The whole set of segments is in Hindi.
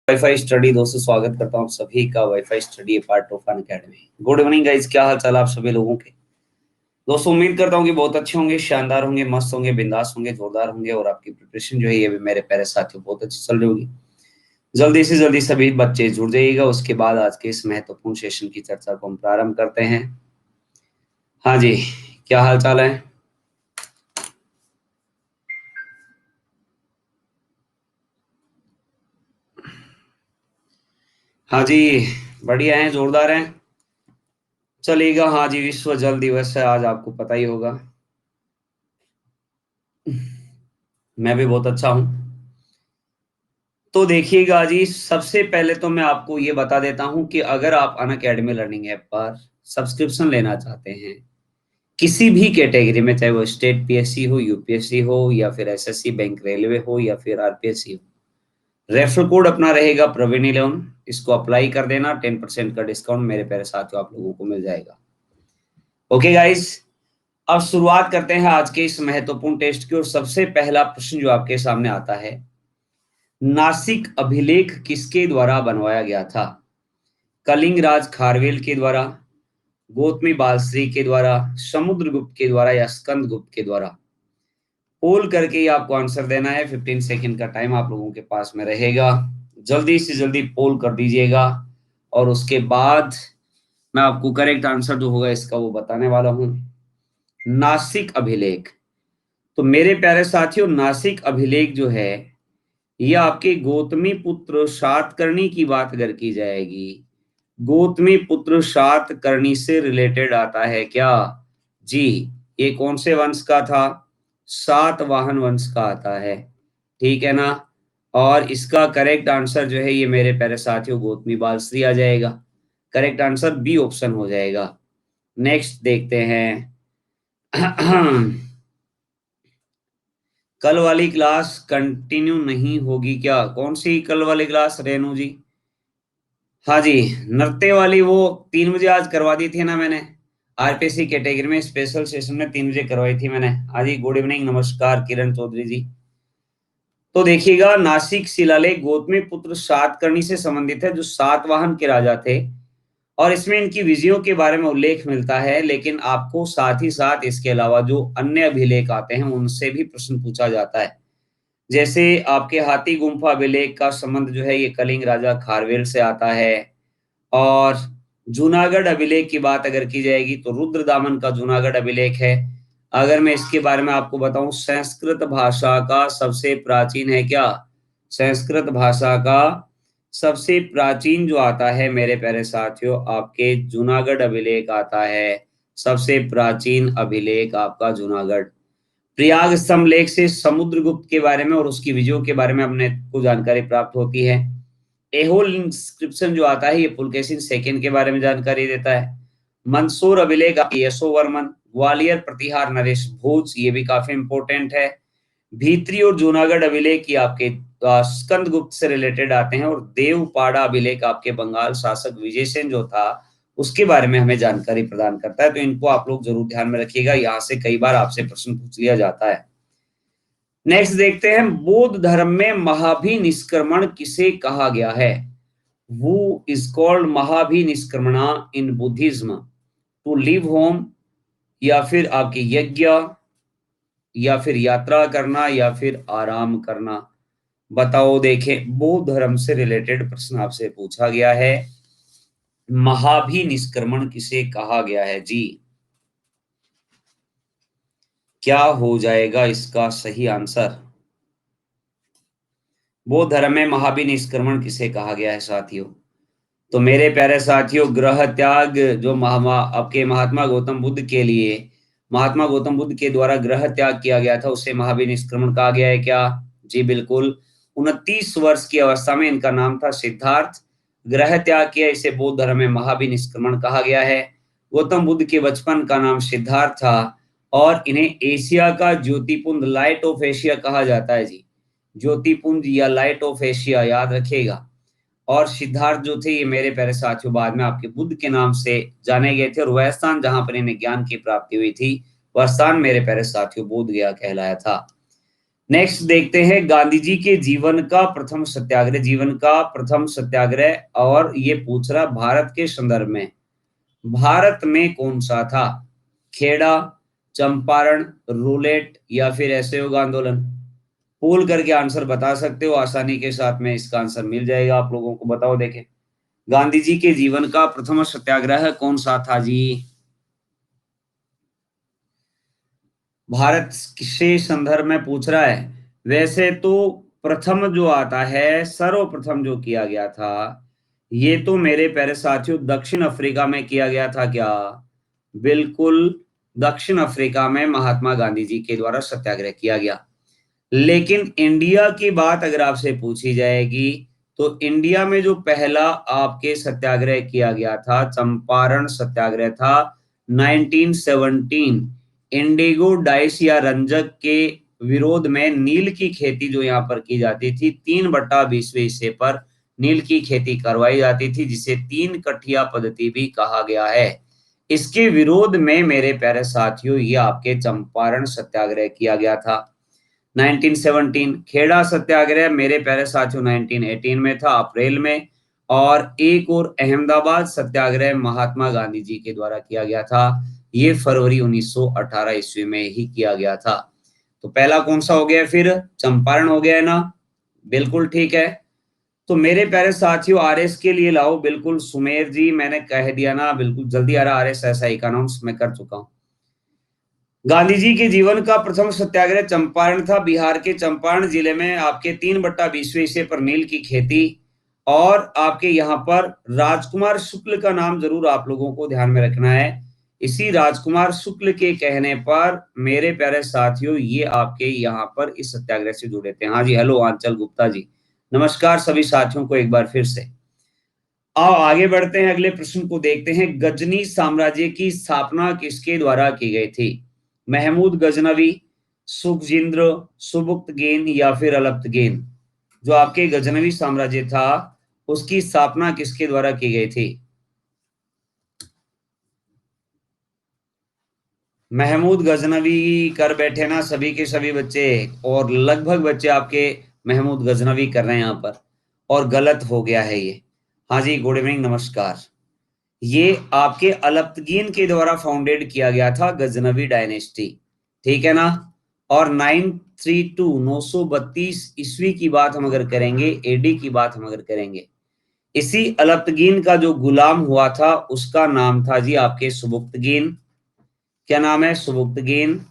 वाईफाई स्टडी दोस्तों, स्वागत करता हूँ सभी का wifi study part of an academy. Good evening guys, क्या हाल चाल आप सभी लोगों के। दोस्तों उम्मीद करता हूँ कि बहुत अच्छे होंगे, शानदार होंगे, मस्त होंगे, बिंदास होंगे, जोरदार होंगे और आपकी प्रिपरेशन जो है ये भी मेरे प्यारे साथियों बहुत अच्छी चल रही होगी। जल्दी से जल्दी सभी बच्चे जुड़ जाइएगा, उसके बाद आज के इस महत्वपूर्ण सेशन की चर्चा को हम प्रारंभ करते हैं। हाँ जी, क्या हाल चाल है। हाँ जी, बढ़िया है, जोरदार है, चलेगा। हाँ जी, विश्व जल दिवस है आज, आपको पता ही होगा। मैं भी बहुत अच्छा हूँ। तो देखिएगा जी, सबसे पहले तो मैं आपको ये बता देता हूं कि अगर आप अनअकैडमी लर्निंग ऐप पर सब्सक्रिप्शन लेना चाहते हैं किसी भी कैटेगरी में, चाहे वो स्टेट पीएससी हो, यूपीएससी हो, या फिर एसएससी, बैंक, रेलवे हो, या फिर आरपीएससी हो, रेफर कोड अपना रहेगा प्रवीण11। इसको अप्लाई कर देना, 10% का डिस्काउंट मेरे प्यारे साथियों आप लोगों को मिल जाएगा। ओके गाइस, अब शुरुआत करते हैं आज के इस महत्वपूर्ण टेस्ट की। और सबसे पहला प्रश्न जो आपके सामने आता है, नासिक अभिलेख किसके द्वारा बनवाया गया था। कलिंगराज खारवेल के द्वारा, गौतमी बालश्री के द्वारा, समुद्रगुप्त के द्वारा, या स्कंदगुप्त के द्वारा। पोल करके ही आपको आंसर देना है। 15 सेकंड का टाइम आप लोगों के पास में रहेगा, जल्दी से जल्दी पोल कर दीजिएगा और उसके बाद मैं आपको करेक्ट आंसर जो होगा इसका वो बताने वाला हूं। नासिक अभिलेख, तो मेरे प्यारे साथियों नासिक अभिलेख जो है ये आपके गौतमी पुत्र सातकर्णी की बात अगर की जाएगी, गौतमी पुत्र सातकर्णी से रिलेटेड आता है क्या जी। ये कौन से वंश का था, सातवाहन वंश का आता है, ठीक है ना। और इसका करेक्ट आंसर जो है ये मेरे प्यारे साथियों गौतमी बालश्री आ जाएगा। करेक्ट आंसर बी ऑप्शन हो जाएगा। नेक्स्ट देखते हैं। कल वाली क्लास कंटिन्यू नहीं होगी क्या, कौन सी कल वाली क्लास रेनू जी। हाँ जी, नृत्य वाली वो 3 बजे आज करवा दी थी ना मैंने, आरपीसी कैटेगरी में स्पेशल सेशन में 3 बजे करवाई थी मैंने। हाँ जी, गुड इवनिंग, नमस्कार किरण चौधरी जी। तो देखिएगा, नासिक शिलालेख गौतमी पुत्र सातकर्णी से संबंधित है जो सातवाहन के राजा थे, और इसमें इनकी विजयों के बारे में उल्लेख मिलता है। लेकिन आपको साथ ही साथ इसके अलावा जो अन्य अभिलेख आते हैं उनसे भी प्रश्न पूछा जाता है। जैसे आपके हाथी गुम्फा अभिलेख का संबंध जो है ये कलिंग राजा खारवेल से आता है। और जूनागढ़ अभिलेख की बात अगर की जाएगी तो रुद्रदामन का जूनागढ़ अभिलेख है। अगर मैं इसके बारे में आपको बताऊं, संस्कृत भाषा का सबसे प्राचीन है क्या, संस्कृत भाषा का सबसे प्राचीन जो आता है मेरे प्यारे साथियों आपके जूनागढ़ अभिलेख आता है। सबसे प्राचीन अभिलेख आपका जूनागढ़। प्रयाग स्तंभ लेख से समुद्रगुप्त के बारे में और उसकी विजयों के बारे में अपने को जानकारी प्राप्त होती है। एहोल इंस्क्रिप्शन जो आता है ये पुलकेशिन सेकंड के बारे में जानकारी देता है। मंदसौर अभिलेख यशोवर्मन, ग्वालियर प्रतिहार नरेश भोज, ये भी काफी इंपॉर्टेंट है। भीतरी और जूनागढ़ अभिलेख ये आपके स्कंदगुप्त से रिलेटेड आते हैं। और देवपाड़ा अभिलेख आपके बंगाल शासक विजयसेन जो था उसके बारे में हमें जानकारी प्रदान करता है। तो इनको आप लोग जरूर ध्यान में रखिएगा, यहाँ से कई बार आपसे प्रश्न पूछ लिया जाता है। नेक्स्ट देखते हैं, बौद्ध धर्म में महाभिनिष्क्रमण किसे कहा गया है। वो is called Mahabhinishkramana in Buddhism, to leave home, या फिर आपके यज्ञ, या फिर यात्रा करना, या फिर आराम करना। बताओ, देखें बौद्ध धर्म से रिलेटेड प्रश्न आपसे पूछा गया है, महाभिनिष्क्रमण किसे कहा गया है जी। क्या हो जाएगा इसका सही आंसर। बौद्ध धर्म में महाभिनिष्क्रमण किसे कहा गया है साथियों। तो मेरे प्यारे साथियों, ग्रह त्याग जो आपके महात्मा गौतम बुद्ध के लिए, महात्मा गौतम बुद्ध के द्वारा ग्रह त्याग किया गया था उसे महाभिनिष्क्रमण कहा गया है क्या जी, बिल्कुल। 29 वर्ष की अवस्था में इनका नाम था सिद्धार्थ, ग्रह त्याग किया, इसे बौद्ध धर्म में महाभिनिष्क्रमण कहा गया है। गौतम बुद्ध के बचपन का नाम सिद्धार्थ था और इन्हें एशिया का ज्योतिपुंज, लाइट ऑफ एशिया कहा जाता है जी। ज्योतिपुंज या लाइट ऑफ एशिया याद रखिएगा। और सिद्धार्थ जो थे ये मेरे प्यारे साथियों बाद में आपके बुद्ध के नाम से जाने गए थे, और वह स्थान जहां पर इन्हें ज्ञान की प्राप्ति हुई थी वह स्थान मेरे प्यारे साथियों बोध गया कहलाया था। नेक्स्ट देखते हैं गांधी जी के जीवन का प्रथम सत्याग्रह, जीवन का प्रथम सत्याग्रह, और ये पूछ रहा भारत के संदर्भ में। भारत में कौन सा था? खेड़ा, चंपारण, रूलेट या फिर असहयोग आंदोलन? पूल करके आंसर बता सकते हो आसानी के साथ में, इसका आंसर मिल जाएगा आप लोगों को। बताओ देखें, गांधी जी के जीवन का प्रथम सत्याग्रह कौन सा था जी? भारत से संदर्भ में पूछ रहा है। वैसे तो प्रथम जो आता है, सर्वप्रथम जो किया गया था, ये तो मेरे प्यारे साथियों दक्षिण अफ्रीका में किया गया था। क्या? बिल्कुल, दक्षिण अफ्रीका में महात्मा गांधी जी के द्वारा सत्याग्रह किया गया। लेकिन इंडिया की बात अगर आपसे पूछी जाएगी, तो इंडिया में जो पहला आपके सत्याग्रह किया गया था, चंपारण सत्याग्रह था 1917। इंडिगो डाइस या रंजक के विरोध में नील की खेती जो यहाँ पर की जाती थी, 3/20 हिस्से पर नील की खेती करवाई जाती थी, जिसे 3 कठिया पद्धति भी कहा गया है। इसके विरोध में मेरे प्यारे साथियों ये आपके चंपारण सत्याग्रह किया गया था 1917। खेड़ा सत्याग्रह मेरे प्यारे साथियों 1918 में था, अप्रैल में। और एक और अहमदाबाद सत्याग्रह महात्मा गांधी जी के द्वारा किया गया था, ये फरवरी 1918 ईस्वी में ही किया गया था। तो पहला कौन सा हो गया फिर? चंपारण हो गया है ना? बिल्कुल ठीक है। तो मेरे प्यारे साथियों आरएस के लिए लाओ। बिल्कुल सुमेर जी, मैंने कह दिया ना, बिल्कुल जल्दी आ रहा। आरएस ऐसा ही अनाउंस मैं कर चुका हूँ। गांधी जी के जीवन का प्रथम सत्याग्रह चंपारण था। बिहार के चंपारण जिले में आपके 3/20 हिस्से पर नील की खेती। और आपके यहाँ पर राजकुमार शुक्ल का नाम जरूर आप लोगों को ध्यान में रखना है। इसी राजकुमार शुक्ल के कहने पर मेरे प्यारे साथियों ये आपके यहाँ पर इस सत्याग्रह से जुड़े थे। हाँ जी, हेलो आंचल गुप्ता जी, नमस्कार सभी साथियों को एक बार फिर से। आओ आगे बढ़ते हैं, अगले प्रश्न को देखते हैं। गजनी साम्राज्य की स्थापना किसके द्वारा की गई थी? महमूद गजनवी, सुखजिंद्र, सुबुक्तगीन या फिर अलब्तगीन? जो आपके गजनवी साम्राज्य था, उसकी स्थापना किसके द्वारा की गई थी? महमूद गजनवी कर बैठे ना सभी के सभी बच्चे, और लगभग बच्चे आपके महमूद गजनवी कर रहे हैं यहाँ पर, और गलत हो गया है ये। हाँ जी, गुड इवनिंग, नमस्कार। ये आपके अलप्तगीन के द्वारा फाउंडेड किया गया था, गजनवी डायनेस्टी। ठीक है ना? और 932 ईस्वी की बात हम अगर करेंगे, एडी की बात हम अगर करेंगे, इसी अलप्तगीन का जो गुलाम हुआ था उसका नाम था जी आपके सुबुक्तगीन। क्या नाम है? सुबुक्तगीन।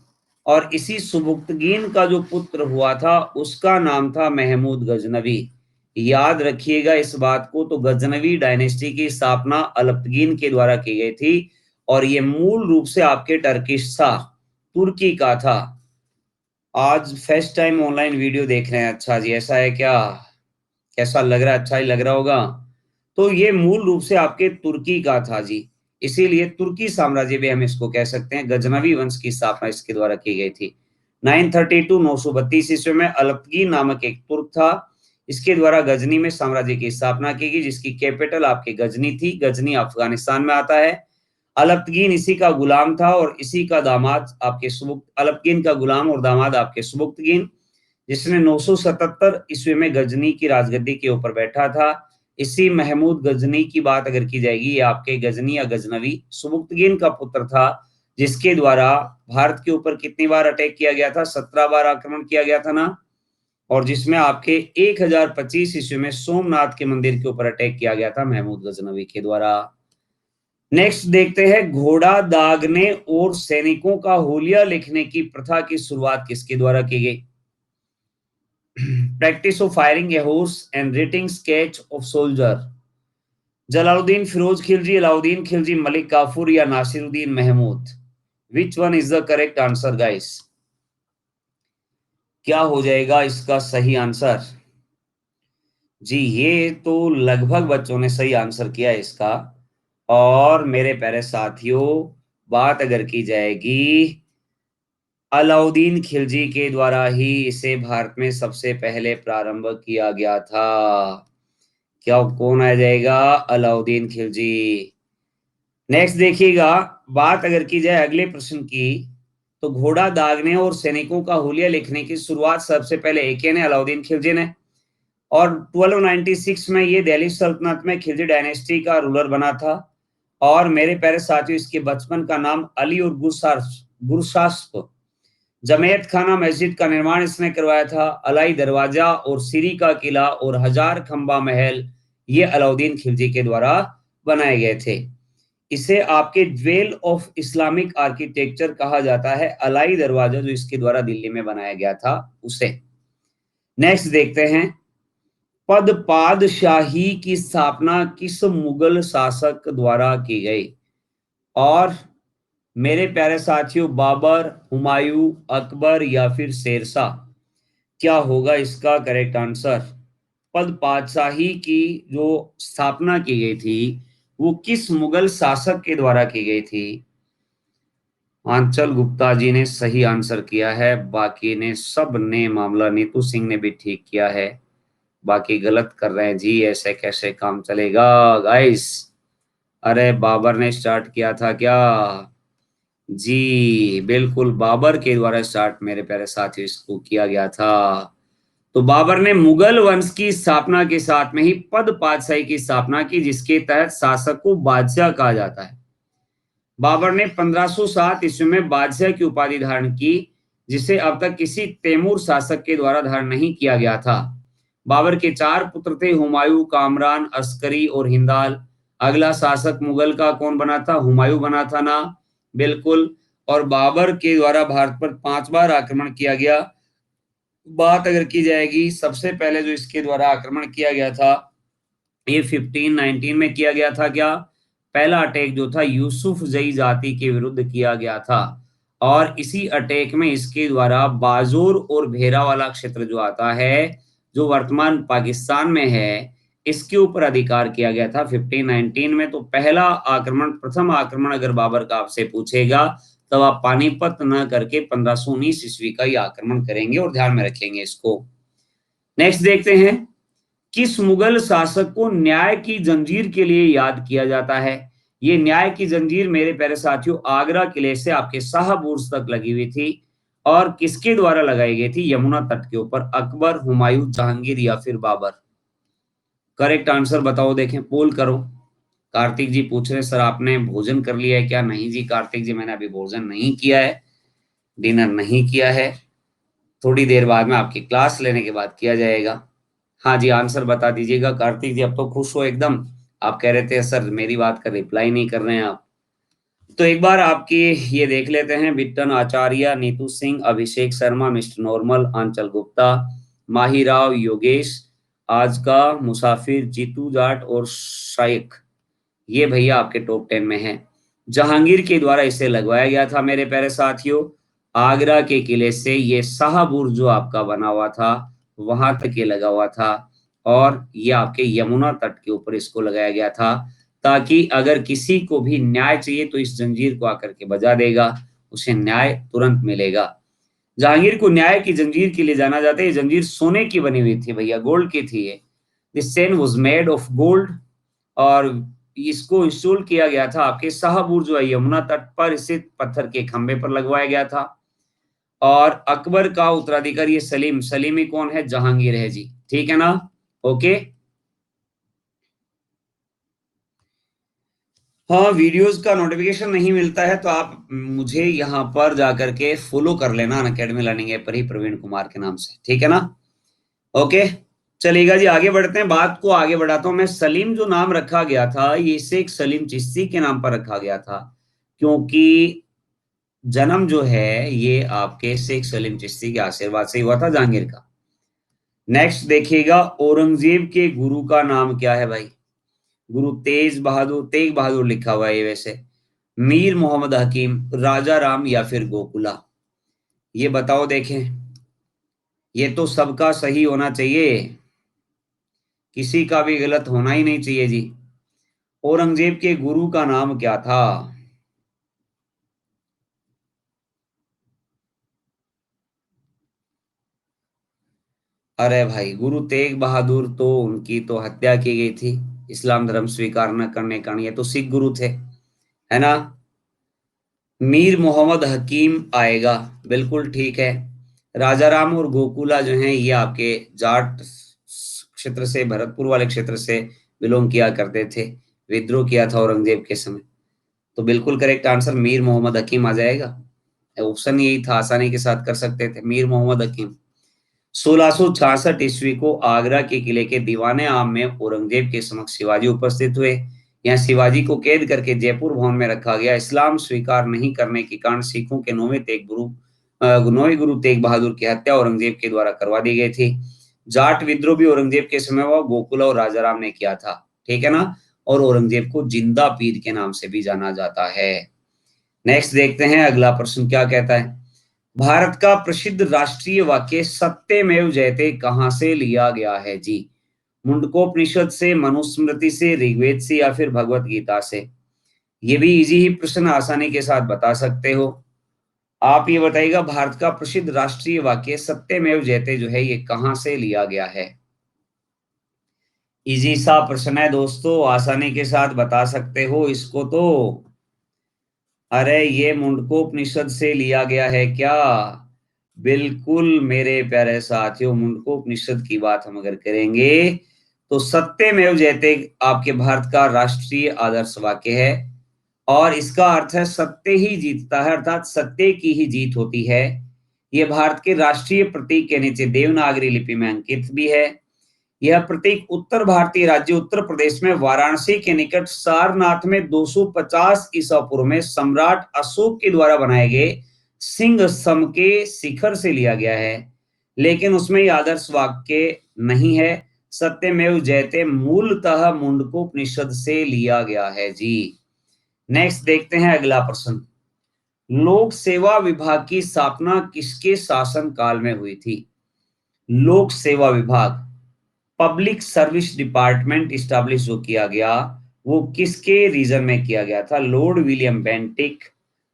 और इसी सुबुक्तगीन का जो पुत्र हुआ था उसका नाम था महमूद गजनवी। याद रखिएगा इस बात को। तो गजनवी डायनेस्टी की स्थापना अलप्तगीन के द्वारा की गई थी, और ये मूल रूप से आपके टर्किश था, तुर्की का था। आज फर्स्ट टाइम ऑनलाइन वीडियो देख रहे हैं? अच्छा जी, ऐसा है क्या? कैसा लग रहा है? अच्छा ही लग रहा होगा। तो ये मूल रूप से आपके तुर्की का था जी, इसीलिए तुर्की साम्राज्य भी हम इसको कह सकते हैं। गजनवी वंश की स्थापना इसके द्वारा की गई थी 932 932 ईस्वी में। अलप्तगीन नामक एक तुर्क था, इसके द्वारा गजनी में साम्राज्य की स्थापना की गई, जिसकी कैपिटल आपके गजनी थी। गजनी अफगानिस्तान में आता है। अलप्तगीन इसी का गुलाम था, और इसी का दामाद आपके सुबुक्त, अलप्तगीन का गुलाम और दामाद आपके सुबुक्तगीन, जिसने 977 ईस्वी में गजनी की राजगद्दी के ऊपर बैठा था। इसी महमूद गजनी की बात अगर की जाएगी, ये आपके गजनी या गजनवी सुबुक्तगीन का पुत्र था, जिसके द्वारा भारत के ऊपर कितनी बार अटैक किया गया था? 17 बार आक्रमण किया गया था ना? और जिसमें आपके 1025 ईस्वी में सोमनाथ के मंदिर के ऊपर अटैक किया गया था महमूद गजनवी के द्वारा। नेक्स्ट देखते हैं, घोड़ा दागने और सैनिकों का होलिया लिखने की प्रथा की शुरुआत किसके द्वारा की गई? Practice of firing a horse and writing sketch of soldier. Jalaluddin Firoz Khilji, Alauddin Khilji, Malik Kafur या Nasiruddin Mahmood? Which one is the correct answer guys? क्या हो जाएगा इसका सही आंसर? जी ये तो लगभग बच्चों ने सही आंसर किया है इसका। और मेरे प्यारे साथियों, बात अगर की जाएगी, अलाउद्दीन खिलजी के द्वारा ही इसे भारत में सबसे पहले प्रारंभ किया गया था। क्या कौन आ जाएगा? अलाउद्दीन खिलजी। नेक्स्ट देखिएगा, बात अगर की जाए अगले प्रश्न की, तो घोड़ा दागने और सैनिकों का हुलिया लिखने की शुरुआत सबसे पहले एके ने, अलाउद्दीन खिलजी ने। और 1296 में ये दिल्ली सल्तनत में खिलजी डायनेस्टी का रूलर बना था। और मेरे प्यारे साथियों, इसके बचपन का नाम अली और गुरशास्प। जमैयत खाना मस्जिद का निर्माण इसने करवाया था। अलाई दरवाजा और सीरी का किला और हजार खंबा महल ये अलाउद्दीन खिलजी के द्वारा बनाए गए थे। इसे आपके ज्वेल ऑफ इस्लामिक आर्किटेक्चर कहा जाता है, अलाई दरवाजा जो इसके द्वारा दिल्ली में बनाया गया था उसे। नेक्स्ट देखते हैं, पद पादशाही की स्थापना किस मुगल शासक द्वारा की गई? और मेरे प्यारे साथियों, बाबर, हुमायूं, अकबर या फिर शेरशाह, क्या होगा इसका करेक्ट आंसर? पद पातशाही की जो स्थापना की गई थी वो किस मुगल शासक के द्वारा की गई थी? आंचल गुप्ता जी ने सही आंसर किया है, बाकी ने सब ने मामला, नीतू सिंह ने भी ठीक किया है, बाकी गलत कर रहे हैं जी। ऐसे कैसे काम चलेगा गाइस? अरे बाबर ने स्टार्ट किया था क्या? जी बिल्कुल, बाबर के द्वारा स्टार्ट मेरे प्यारे साथियों इसको किया गया था। तो बाबर ने मुगल वंश की स्थापना के साथ में ही पद पातशाही की स्थापना की, जिसके तहत शासक को बादशाह कहा जाता है। बाबर ने 1507 ईस्वी में बादशाह की उपाधि धारण की, जिसे अब तक किसी तैमूर शासक के द्वारा धारण नहीं किया गया था। बाबर के चार पुत्र थे, हुमायूं, कामरान, अस्करी और हिंदाल। अगला शासक मुगल का कौन बना था? हुमायूं बना था ना? बिल्कुल। और बाबर के द्वारा भारत पर 5 बार आक्रमण किया गया। बात अगर की जाएगी, सबसे पहले जो इसके द्वारा आक्रमण किया गया था ये 1519 में किया गया था। क्या? पहला अटैक जो था यूसुफ जई जाति के विरुद्ध किया गया था। और इसी अटैक में इसके द्वारा बाजोर और भेरावाला क्षेत्र जो आता है, जो वर्तमान पाकिस्तान में है, इसके ऊपर अधिकार किया गया था 1519 में। तो पहला आक्रमण, प्रथम आक्रमण अगर बाबर का आपसे पूछेगा, तब आप पानीपत न करके 1519 ईस्वी का ही आक्रमण करेंगे और ध्यान में रखेंगे इसको। नेक्स्ट देखते हैं, किस मुगल शासक को न्याय की जंजीर के लिए याद किया जाता है? ये न्याय की जंजीर मेरे प्यारे साथियों आगरा किले से आपके शाहबुर्ज तक लगी हुई थी। और किसके द्वारा लगाई गई थी? यमुना तट के ऊपर। अकबर, हुमायूं, जहांगीर या फिर बाबर? करेक्ट आंसर बताओ, देखें, पोल करो। कार्तिक जी पूछ रहे सर आपने भोजन कर लिया है क्या? नहीं जी कार्तिक जी, मैंने अभी भोजन नहीं किया है, डिनर नहीं किया है। थोड़ी देर बाद में आपकी क्लास लेने के बाद किया जाएगा। हाँ जी, आंसर बता दीजिएगा कार्तिक जी। अब तो खुश हो एकदम, आप कह रहे थे सर मेरी बात का रिप्लाई नहीं कर रहे हैं आप। तो एक बार आपकी ये देख लेते हैं, बिट्टन आचार्य, नीतू सिंह, अभिषेक शर्मा, मिस्टर नॉर्मल, आंचल गुप्ता, माहीराव, योगेश, आज का मुसाफिर, जीतू जाट और शाइक, ये भैया आपके टॉप 10 में है। जहांगीर के द्वारा इसे लगवाया गया था मेरे प्यारे साथियों, आगरा के किले से ये शाहबुर्ज जो आपका बना हुआ था वहां तक ये लगा हुआ था। और ये आपके यमुना तट के ऊपर इसको लगाया गया था, ताकि अगर किसी को भी न्याय चाहिए तो इस जंजीर को आकर के बजा देगा, उसे न्याय तुरंत मिलेगा। जहांगीर को न्याय की जंजीर के लिए जाना जाता है। ये जंजीर सोने की बनी हुई थी भैया, गोल्ड की थी ये। This chain was made of gold. और इसको इंस्टॉल किया गया था आपके शाहबुर्ज जो है यमुना तट पर स्थित पत्थर के खंबे पर लगवाया गया था। और अकबर का उत्तराधिकारी ये सलीम, सलीमी कौन है? जहांगीर है जी, ठीक है ना? ओके। हाँ, वीडियोस का नोटिफिकेशन नहीं मिलता है तो आप मुझे यहाँ पर जाकर के फॉलो कर लेना, अनअकैडमी लर्निंग ऐप पर ही, प्रवीण कुमार के नाम से, ठीक है ना? ओके, चलेगा जी, आगे बढ़ते हैं, बात को आगे बढ़ाता हूं मैं। सलीम जो नाम रखा गया था ये शेख सलीम चिश्ती के नाम पर रखा गया था, क्योंकि जन्म जो है ये आपके शेख सलीम चिश्ती के आशीर्वाद से हुआ था, जहांगीर का। नेक्स्ट देखिएगा, औरंगजेब के गुरु का नाम क्या है भाई? गुरु तेग बहादुर लिखा हुआ है ये वैसे। मीर मोहम्मद हकीम, राजा राम या फिर गोकुला? ये बताओ देखें। ये तो सबका सही होना चाहिए, किसी का भी गलत होना ही नहीं चाहिए जी। औरंगजेब के गुरु का नाम क्या था? अरे भाई, गुरु तेग बहादुर तो उनकी तो हत्या की गई थी इस्लाम धर्म स्वीकार न करने कारण, ये तो सिख गुरु थे, है ना? मीर मोहम्मद हकीम आएगा, बिल्कुल ठीक है। राजा राम और गोकुला जो हैं ये आपके जाट क्षेत्र से, भरतपुर वाले क्षेत्र से बिलोंग किया करते थे। विद्रोह किया था औरंगजेब के समय। तो बिल्कुल करेक्ट आंसर मीर मोहम्मद हकीम आ जाएगा। ऑप्शन यही था, आसानी के साथ कर सकते थे, मीर मोहम्मद हकीम। 1666 ईस्वी को आगरा के किले के दीवाने आम में औरंगजेब के समक्ष शिवाजी उपस्थित हुए। यहाँ शिवाजी को कैद करके जयपुर भवन में रखा गया। इस्लाम स्वीकार नहीं करने के कारण सिखों के नौवें गुरु तेग बहादुर की हत्या औरंगजेब के द्वारा करवा दी गई थी। जाट विद्रोह भी औरंगजेब के समय हुआ, गोकुला और राजाराम ने किया था, ठीक है ना। और औरंगजेब को जिंदा पीर के नाम से भी जाना जाता है। नेक्स्ट देखते हैं अगला प्रश्न क्या कहता है। भारत का प्रसिद्ध राष्ट्रीय वाक्य सत्यमेव जयते कहां से लिया गया है जी? मुंडकोपनिषद से, मनुस्मृति से, ऋग्वेद से, या फिर भगवत गीता से? ये भी इजी ही प्रश्न, आसानी के साथ बता सकते हो। आप ये बताइएगा, भारत का प्रसिद्ध राष्ट्रीय वाक्य सत्यमेव जयते जो है ये कहां से लिया गया है? इजी सा प्रश्न है दोस्तों, आसानी के साथ बता सकते हो इसको तो। अरे ये मुंडकोपनिषद से लिया गया है क्या? बिल्कुल मेरे प्यारे साथियों, मुंडकोपनिषद की बात हम अगर करेंगे तो सत्यमेव जयते आपके भारत का राष्ट्रीय आदर्श वाक्य है। और इसका अर्थ है सत्य ही जीतता है, अर्थात सत्य की ही जीत होती है। यह भारत के राष्ट्रीय प्रतीक के नीचे देवनागरी लिपि में अंकित भी है। यह प्रतीक उत्तर भारतीय राज्य उत्तर प्रदेश में वाराणसी के निकट सारनाथ में 250 ईसा पूर्व में सम्राट अशोक के द्वारा बनाए गए सिंह सम के शिखर से लिया गया है। लेकिन उसमें यह आदर्श वाक्य नहीं है। सत्यमेव जयते मूलतः मुंडकोपनिषद से लिया गया है जी। नेक्स्ट देखते हैं अगला प्रश्न। लोक सेवा विभाग की स्थापना किसके शासन काल में हुई थी? लोक सेवा विभाग, पब्लिक सर्विस डिपार्टमेंट स्टैब्लिश जो किया गया वो किसके रीजन में किया गया था? Lord William Bentinck,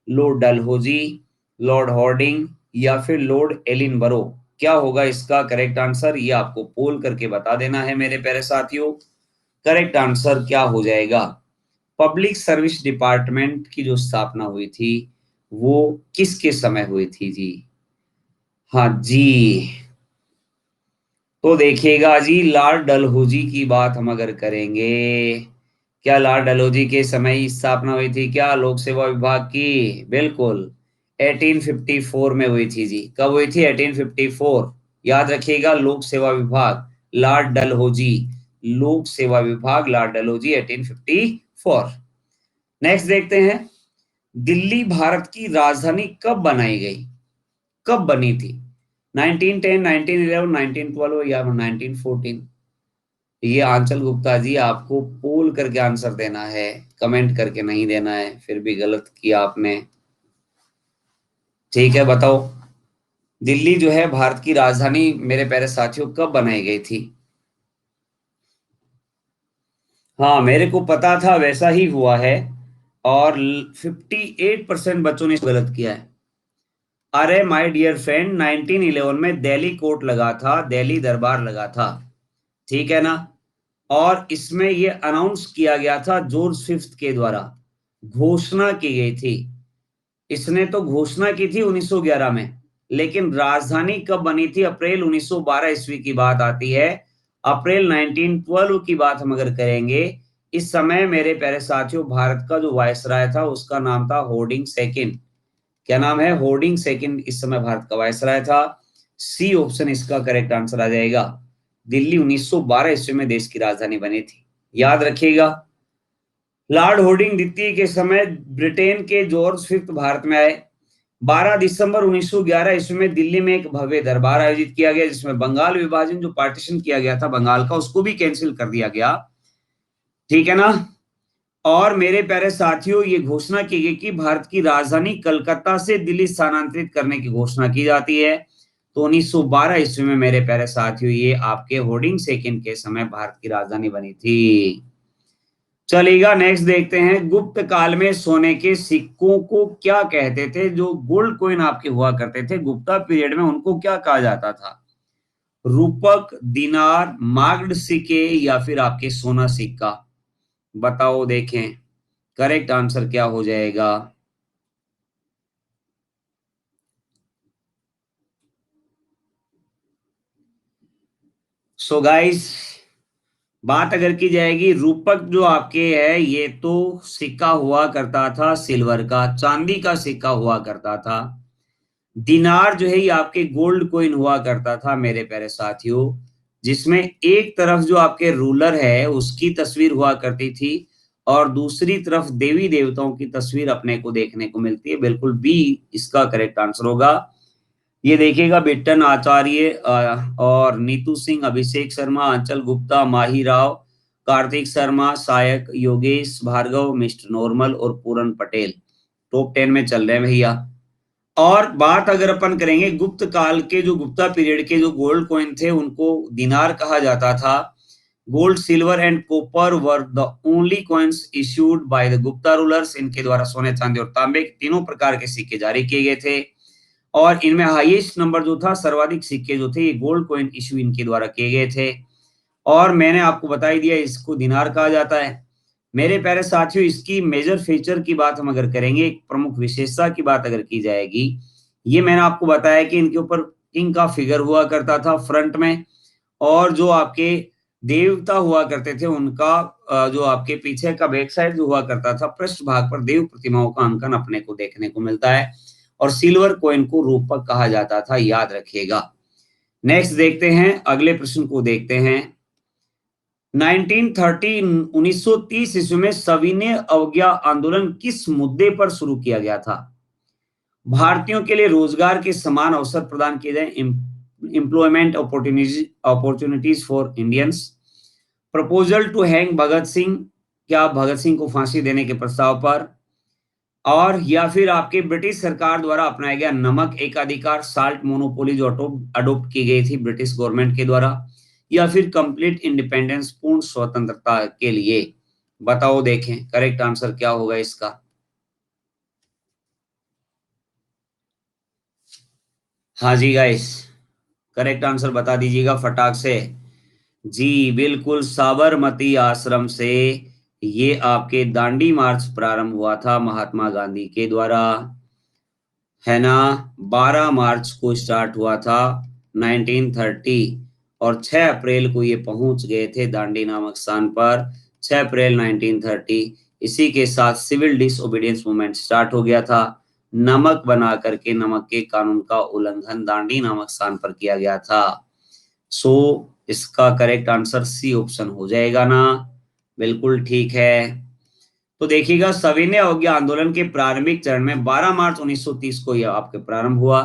Lord Dalhousie, Lord Harding, या फिर लॉर्ड एलिनबरो? क्या होगा इसका करेक्ट आंसर? ये आपको पोल करके बता देना है मेरे प्यारे साथियों। करेक्ट आंसर क्या हो जाएगा? पब्लिक सर्विस डिपार्टमेंट की जो स्थापना हुई थी वो किसके समय हुई थी जी? हाँ जी, तो देखिएगा जी, लॉर्ड डलहौजी की बात हम अगर करेंगे, क्या लॉर्ड डलहौजी के समय ही स्थापना हुई थी क्या लोक सेवा विभाग की? बिल्कुल 1854 में हुई थी जी। कब हुई थी? 1854। याद रखिएगा, लोक सेवा विभाग लॉर्ड डलहौजी, लोक सेवा विभाग लॉर्ड डलहौजी 1854। नेक्स्ट देखते हैं, दिल्ली भारत की राजधानी कब बनाई गई? कब बनी थी? 1910, 1911, 1912 या 1914? ये आंचल गुप्ता जी आपको पोल करके आंसर देना है, कमेंट करके नहीं देना है, फिर भी गलत किया आपने। ठीक है बताओ, दिल्ली जो है भारत की राजधानी मेरे प्यारे साथियों कब बनाई गई थी? हाँ मेरे को पता था वैसा ही हुआ है, और 58% बच्चों ने गलत किया है। अरे माय डियर फ्रेंड, 1911 में दिल्ली कोर्ट लगा था, दिल्ली दरबार लगा था, ठीक है ना। और इसमें ये अनाउंस किया गया था जॉर्ज फिफ्थ के द्वारा, घोषणा की गई थी। इसने तो घोषणा की थी 1911 में, लेकिन राजधानी कब बनी थी? अप्रैल 1912 ईस्वी की बात आती है। अप्रैल 1912 की बात हम अगर करेंगे, इस समय मेरे प्यारे साथियों भारत का जो वायसराय था उसका नाम था होर्डिंग सेकंड। क्या नाम है? होर्डिंग सेकंड इस समय भारत का वायसराय था। सी ऑप्शन इसका करेक्ट आंसर आ जाएगा। दिल्ली 1912 ईस्वी में देश की राजधानी बनी थी, याद रखिएगा। लॉर्ड होर्डिंग द्वितीय के समय ब्रिटेन के जॉर्ज फिफ्थ भारत में आए। 12 दिसंबर 1911 ईस्वी में दिल्ली में एक भव्य दरबार आयोजित किया गया, जिसमें बंगाल विभाजन जो पार्टीशन किया गया था बंगाल का, उसको भी कैंसिल कर दिया गया, ठीक है ना। और मेरे प्यारे साथियों ये घोषणा की गई कि भारत की राजधानी कलकत्ता से दिल्ली स्थानांतरित करने की घोषणा की जाती है। तो 1912 ईस्वी में मेरे प्यारे साथियों ये आपके होर्डिंग सेकंड के समय भारत की राजधानी बनी थी। चलेगा, नेक्स्ट देखते हैं, गुप्त काल में सोने के सिक्कों को क्या कहते थे? जो गोल्ड कॉइन आपके हुआ करते थे गुप्ता पीरियड में, उनको क्या कहा जाता था? रूपक, दिनार, मार्क्ड सिक्के, या फिर आपके सोना सिक्का? बताओ देखें, करेक्ट आंसर क्या हो जाएगा? सो गाइस, बात अगर की जाएगी, रूपक जो आपके है ये तो सिक्का हुआ करता था सिल्वर का, चांदी का सिक्का हुआ करता था। दिनार जो है ये आपके गोल्ड कॉइन हुआ करता था मेरे प्यारे साथियों, जिसमें एक तरफ जो आपके रूलर है उसकी तस्वीर हुआ करती थी और दूसरी तरफ देवी देवताओं की तस्वीर अपने को देखने को मिलती है। बिल्कुल बी इसका करेक्ट आंसर होगा। ये देखिएगा, बिट्टन आचार्य और नीतू सिंह, अभिषेक शर्मा, अंचल गुप्ता, माही राव, कार्तिक शर्मा, सायक, योगेश भार्गव, मिस्टर नॉर्मल और पूरन पटेल टॉप 10 में चल रहे हैं भैया। और बात अगर अपन करेंगे गुप्त काल के, जो गुप्ता पीरियड के जो गोल्ड कॉइन थे उनको दिनार कहा जाता था। Gold, silver and copper were the only coins issued by the Gupta rulers. इनके द्वारा सोने, चांदी और तांबे के तीनों प्रकार के सिक्के जारी किए गए थे और इनमें हाईएस्ट नंबर जो था, सर्वाधिक सिक्के जो थे ये गोल्ड कॉइन इश्यू इनके द्वारा किए गए थे। और मैंने आपको बता ही दिया इसको दिनार कहा जाता है। मेरे प्यारे साथियों, इसकी मेजर फीचर की बात हम अगर करेंगे, एक प्रमुख विशेषता की बात अगर की जाएगी, ये मैंने आपको बताया कि इनके ऊपर किंग का फिगर हुआ करता था फ्रंट में, और जो आपके देवता हुआ करते थे उनका जो आपके पीछे का बैक साइड जो हुआ करता था, पृष्ठ भाग पर देव प्रतिमाओं का अंकन अपने को देखने को मिलता है। और सिल्वर कॉइन को रूपक कहा जाता था, याद रखिएगा। नेक्स्ट देखते हैं, अगले प्रश्न को देखते हैं। 1930 1930 ईस्वी में सविनय अवज्ञा आंदोलन किस मुद्दे पर शुरू किया गया था? भारतीयों के लिए रोजगार के समान अवसर प्रदान किए जाए, employment opportunities for Indians, proposal to hang Bhagat Singh, क्या भगत सिंह को फांसी देने के प्रस्ताव पर, और या फिर आपके ब्रिटिश सरकार द्वारा अपनाया गया नमक एकाधिकार, साल्ट मोनोपोली जो अडोप्ट की गई थी ब्रिटिश गवर्नमेंट के द्वारा, या फिर कंप्लीट इंडिपेंडेंस, पूर्ण स्वतंत्रता के लिए। बताओ, देखें करेक्ट आंसर क्या होगा इसका। हाँ जी गाइस, करेक्ट आंसर बता दीजिएगा फटाक से। जी बिल्कुल, साबरमती आश्रम से ये आपके दांडी मार्च प्रारंभ हुआ था महात्मा गांधी के द्वारा, है ना। 12 मार्च को स्टार्ट हुआ था 1930, और 6 अप्रैल को ये पहुंच गए थे दांडी नामक स्थान पर, 6 अप्रैल 1930। इसी के साथ सिविल डिसओबीडियंस मूवमेंट स्टार्ट हो गया था। नमक बना करके नमक के कानून का उल्लंघन दांडी नामक स्थान पर किया गया था। सो इसका करेक्ट आंसर सी ऑप्शन हो जाएगा ना। बिल्कुल ठीक है। तो देखिएगा, सविनय अवज्ञा आंदोलन के प्रारंभिक चरण में 12 मार्च 1930 को यह आपके प्रारंभ हुआ।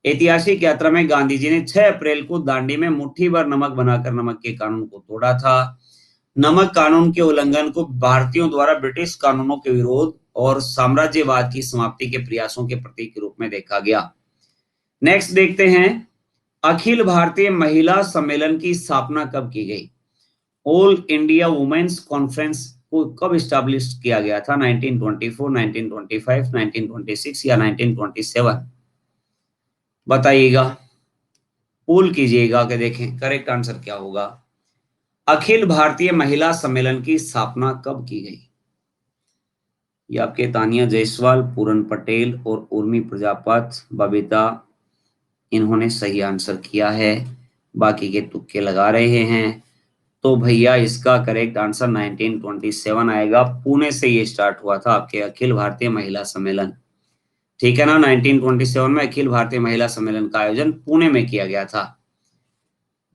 ऐतिहासिक यात्रा में गांधी जी ने 6 अप्रैल को दांडी में मुट्ठी भर नमक बनाकर नमक के कानून को तोड़ा था। नमक कानून के उल्लंघन को भारतीयों द्वारा ब्रिटिश कानूनों के विरोध और साम्राज्यवाद की समाप्ति के प्रयासों के प्रतीक के रूप में देखा गया। नेक्स्ट देखते हैं, अखिल भारतीय महिला सम्मेलन की स्थापना कब की गई? ऑल इंडिया वुमेन्स कॉन्फ्रेंस को कब स्टैब्लिश किया गया था? 1924, 1925, 1926 या 1927? बताइएगा, पूल कीजिएगा कि देखें करेक्ट आंसर क्या होगा। अखिल भारतीय महिला सम्मेलन की स्थापना कब की गई? ये आपके तानिया जायसवाल, पूरन पटेल और उर्मी प्रजापत, बबीता, इन्होंने सही आंसर किया है, बाकी के तुक्के लगा रहे हैं। तो भैया इसका करेक्ट आंसर 1927 आएगा। पुणे से ये स्टार्ट हुआ था आपके अखिल भारतीय महिला सम्मेलन, ठीक है ना। 1927 में अखिल भारतीय महिला सम्मेलन का आयोजन पुणे में किया गया था।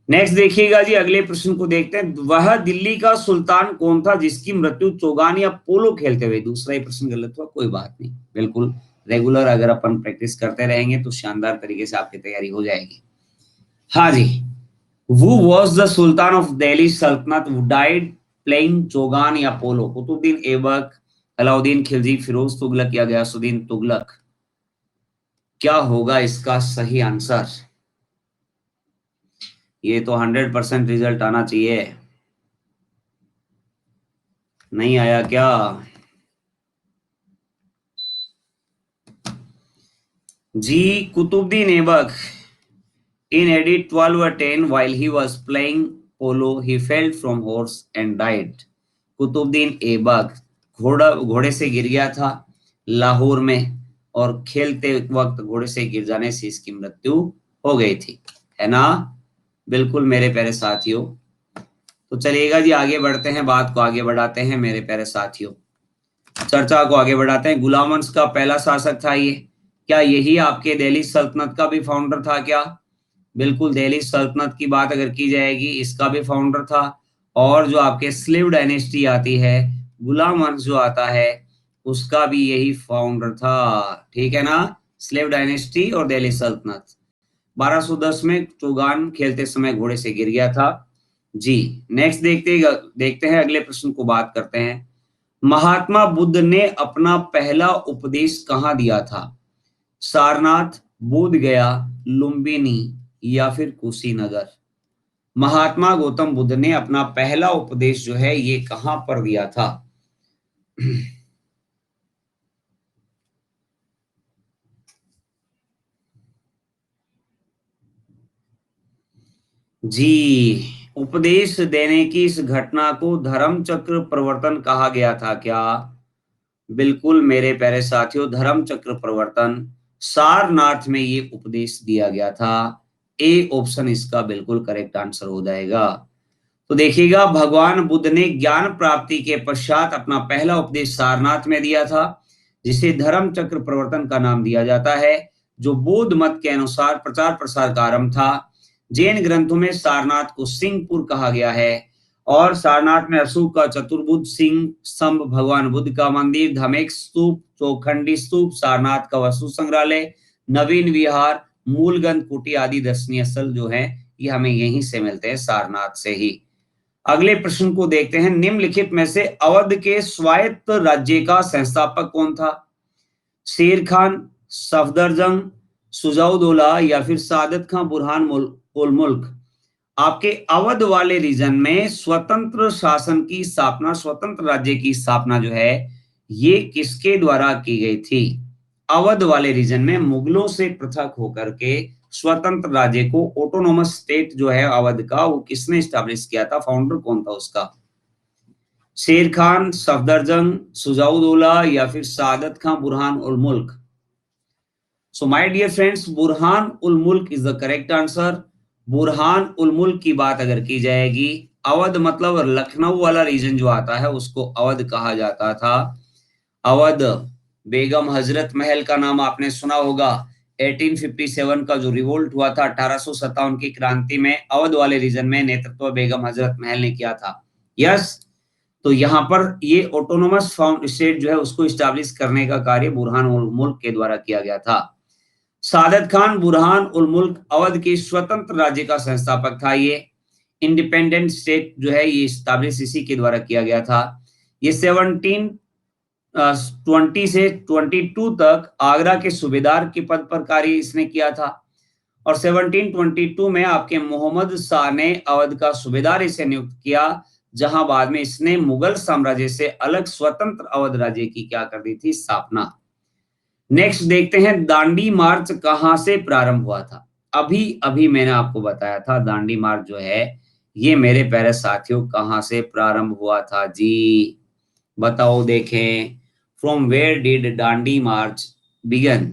नेक्स्ट देखिएगा जी, अगले प्रश्न को देखते हैं। वह दिल्ली का सुल्तान कौन था जिसकी मृत्यु चौगान या पोलो खेलते हुए? दूसरा ही प्रश्न गलत हुआ, कोई बात नहीं, बिल्कुल रेगुलर अगर अपन प्रैक्टिस करते रहेंगे तो शानदार तरीके से आपकी तैयारी हो जाएगी। हाँ जी, Who was the Sultan of Delhi Sultanate who died playing Chaugan या पोलो? कुतुबुद्दीन ऐबक, अलाउद्दीन खिलजी, फिरोज तुगलक या गयासुद्दीन तुगलक? क्या होगा इसका सही आंसर? ये तो 100% रिजल्ट आना चाहिए, नहीं आया क्या? जी, Qutubuddin Aibak. In edit 1210, while he was playing polo, he fell from horse and died. Qutubuddin Aibak घोड़े से गिर गया था लाहौर में, और खेलते वक्त घोड़े से गिर जाने से इसकी मृत्यु हो गई थी, है ना। बिल्कुल मेरे प्यारे साथियों। तो चलिएगा जी, आगे बढ़ते हैं, बात को आगे बढ़ाते हैं मेरे प्यारे साथियों, चर्चा को आगे बढ़ाते हैं। गुलाम वंश का पहला शासक था ये, क्या यही आपके दिल्ली सल्तनत का भी फाउंडर था क्या? बिल्कुल, दिल्ली सल्तनत की बात अगर की जाएगी, इसका भी फाउंडर था। और जो आपके स्लेव डायनेस्टी आती है, गुलाम वंश जो आता है, उसका भी यही फाउंडर था। ठीक है ना? स्लेव डायनेस्टी और दिल्ली सल्तनत। 1210 में चौगान खेलते समय घोड़े से गिर गया था। जी, नेक्स्ट देखते हैं अगले प्रश्न को, बात करते हैं। महात्मा बुद्ध ने अपना पहला उपदेश कहाँ दिया था? सारनाथ, बोध गया, लुम्बिनी या फिर कुशीनगर? महात्मा गौतम बुद्ध ने अपना पहला उपदेश जो है ये कहां पर दिया था? जी, उपदेश देने की इस घटना को धर्म चक्र प्रवर्तन कहा गया था क्या? बिल्कुल मेरे प्यारे साथियों, धर्म चक्र प्रवर्तन, सारनाथ में ये उपदेश दिया गया था। ए ऑप्शन इसका बिल्कुल करेक्ट आंसर हो जाएगा। तो देखिएगा, भगवान बुद्ध ने ज्ञान प्राप्ति के पश्चात अपना पहला उपदेश सारनाथ में दिया था, जिसे धर्म चक्र प्रवर्तन का नाम दिया जाता है, जो बौद्ध मत के अनुसार प्रचार प्रसार का आरंभ था। जैन ग्रंथों में सारनाथ को सिंहपुर कहा गया है। और सारनाथ में अशोक का चतुर्भुज सिंह स्तंभ, भगवान बुद्ध का मंदिर, धमेक स्तूप, चौखंडी स्तूप, सारनाथ का वस्तु संग्रहालय, नवीन विहार, मूलगंध कुटी आदि दर्शनीय स्थल जो है ये हमें यहीं से मिलते हैं, सारनाथ से ही। अगले प्रश्न को देखते हैं। निम्नलिखित में से अवध के स्वायत्त राज्य का संस्थापक कौन था? शेर खान, सफदरजंग, सुजाउदौला या फिर सादत खां बुरहान उल मुल्क? आपके अवध वाले रीजन में स्वतंत्र शासन की स्थापना, स्वतंत्र राज्य की स्थापना जो है ये किसके द्वारा की गई थी? अवध वाले रीजन में मुगलों से पृथक होकर के स्वतंत्र राज्य को, ऑटोनोमस स्टेट जो है अवध का, वो किसने स्टैब्लिश किया था? फाउंडर कौन था उसका? शेर खान, सफदरजंग, सुजाउदौला या फिर सादत खां Burhan ul Mulk? So my dear friends, Burhan ul Mulk is the correct answer. Burhan ul Mulk की बात अगर की जाएगी, अवध मतलब लखनऊ वाला रीजन जो आता है उसको अवध कहा जाता था। अवध, बेगम हजरत महल का नाम आपने सुना होगा। 1857 का जो रिवोल्ट हुआ था, 1857 की क्रांति में, अवध वाले रीजन में नेतृत्व बेगम हजरत महल ने किया था। यस, तो यहाँ पर ये ऑटोनोमस फाउंड स्टेट जो है उसको स्टैब्लिश करने का कार्य बुरहान उल मुल्क के द्वारा किया गया था। सादत खान बुरहान उल मुल्क अवध के स्वतंत्र राज्य का संस्थापक था। ये इंडिपेंडेंट स्टेट जो है ये स्टैब्लिश इसी के द्वारा किया गया था। ये 1720 से 22 तक आगरा के सूबेदार के पद पर कार्य इसने किया था। और 1722 में आपके मोहम्मद शाह ने अवध का सूबेदार इसे नियुक्त किया, जहां बाद में इसने मुगल साम्राज्य से अलग स्वतंत्र अवध राज्य की क्या कर दी थी? स्थापना। नेक्स्ट देखते हैं, दांडी मार्च कहां से प्रारंभ हुआ था? अभी अभी मैंने आपको बताया था दांडी मार्च जो है ये मेरे प्यारे साथियों कहां से प्रारंभ हुआ था जी? बताओ, देखें। From where did Dandi march began?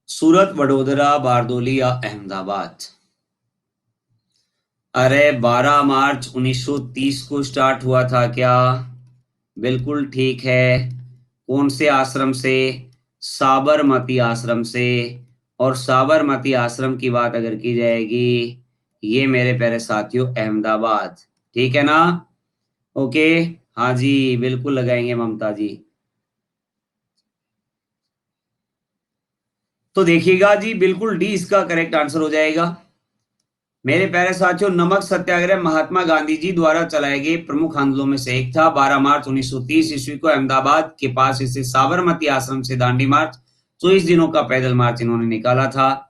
Surat, Vadodara, Bardoli या अहमदाबाद? अरे 12 मार्च 1930 को स्टार्ट हुआ था क्या? बिल्कुल ठीक है। कौन से आश्रम से? साबरमती आश्रम से। और साबरमती आश्रम की बात अगर की जाएगी, ये मेरे प्यारे साथियों अहमदाबाद। ठीक है ना? ओके, हाँ जी, बिल्कुल लगाएंगे ममता जी। तो देखिएगा जी, बिल्कुल डी इसका करेक्ट आंसर हो जाएगा। मेरे प्यारे साथियों, नमक सत्याग्रह महात्मा गांधी जी द्वारा चलाए गए प्रमुख आंदोलनों में से एक था। 12 मार्च 1930 ईस्वी को अहमदाबाद के पास स्थित साबरमती आश्रम से दांडी मार्च 24 दिनों का पैदल मार्च इन्होंने निकाला था।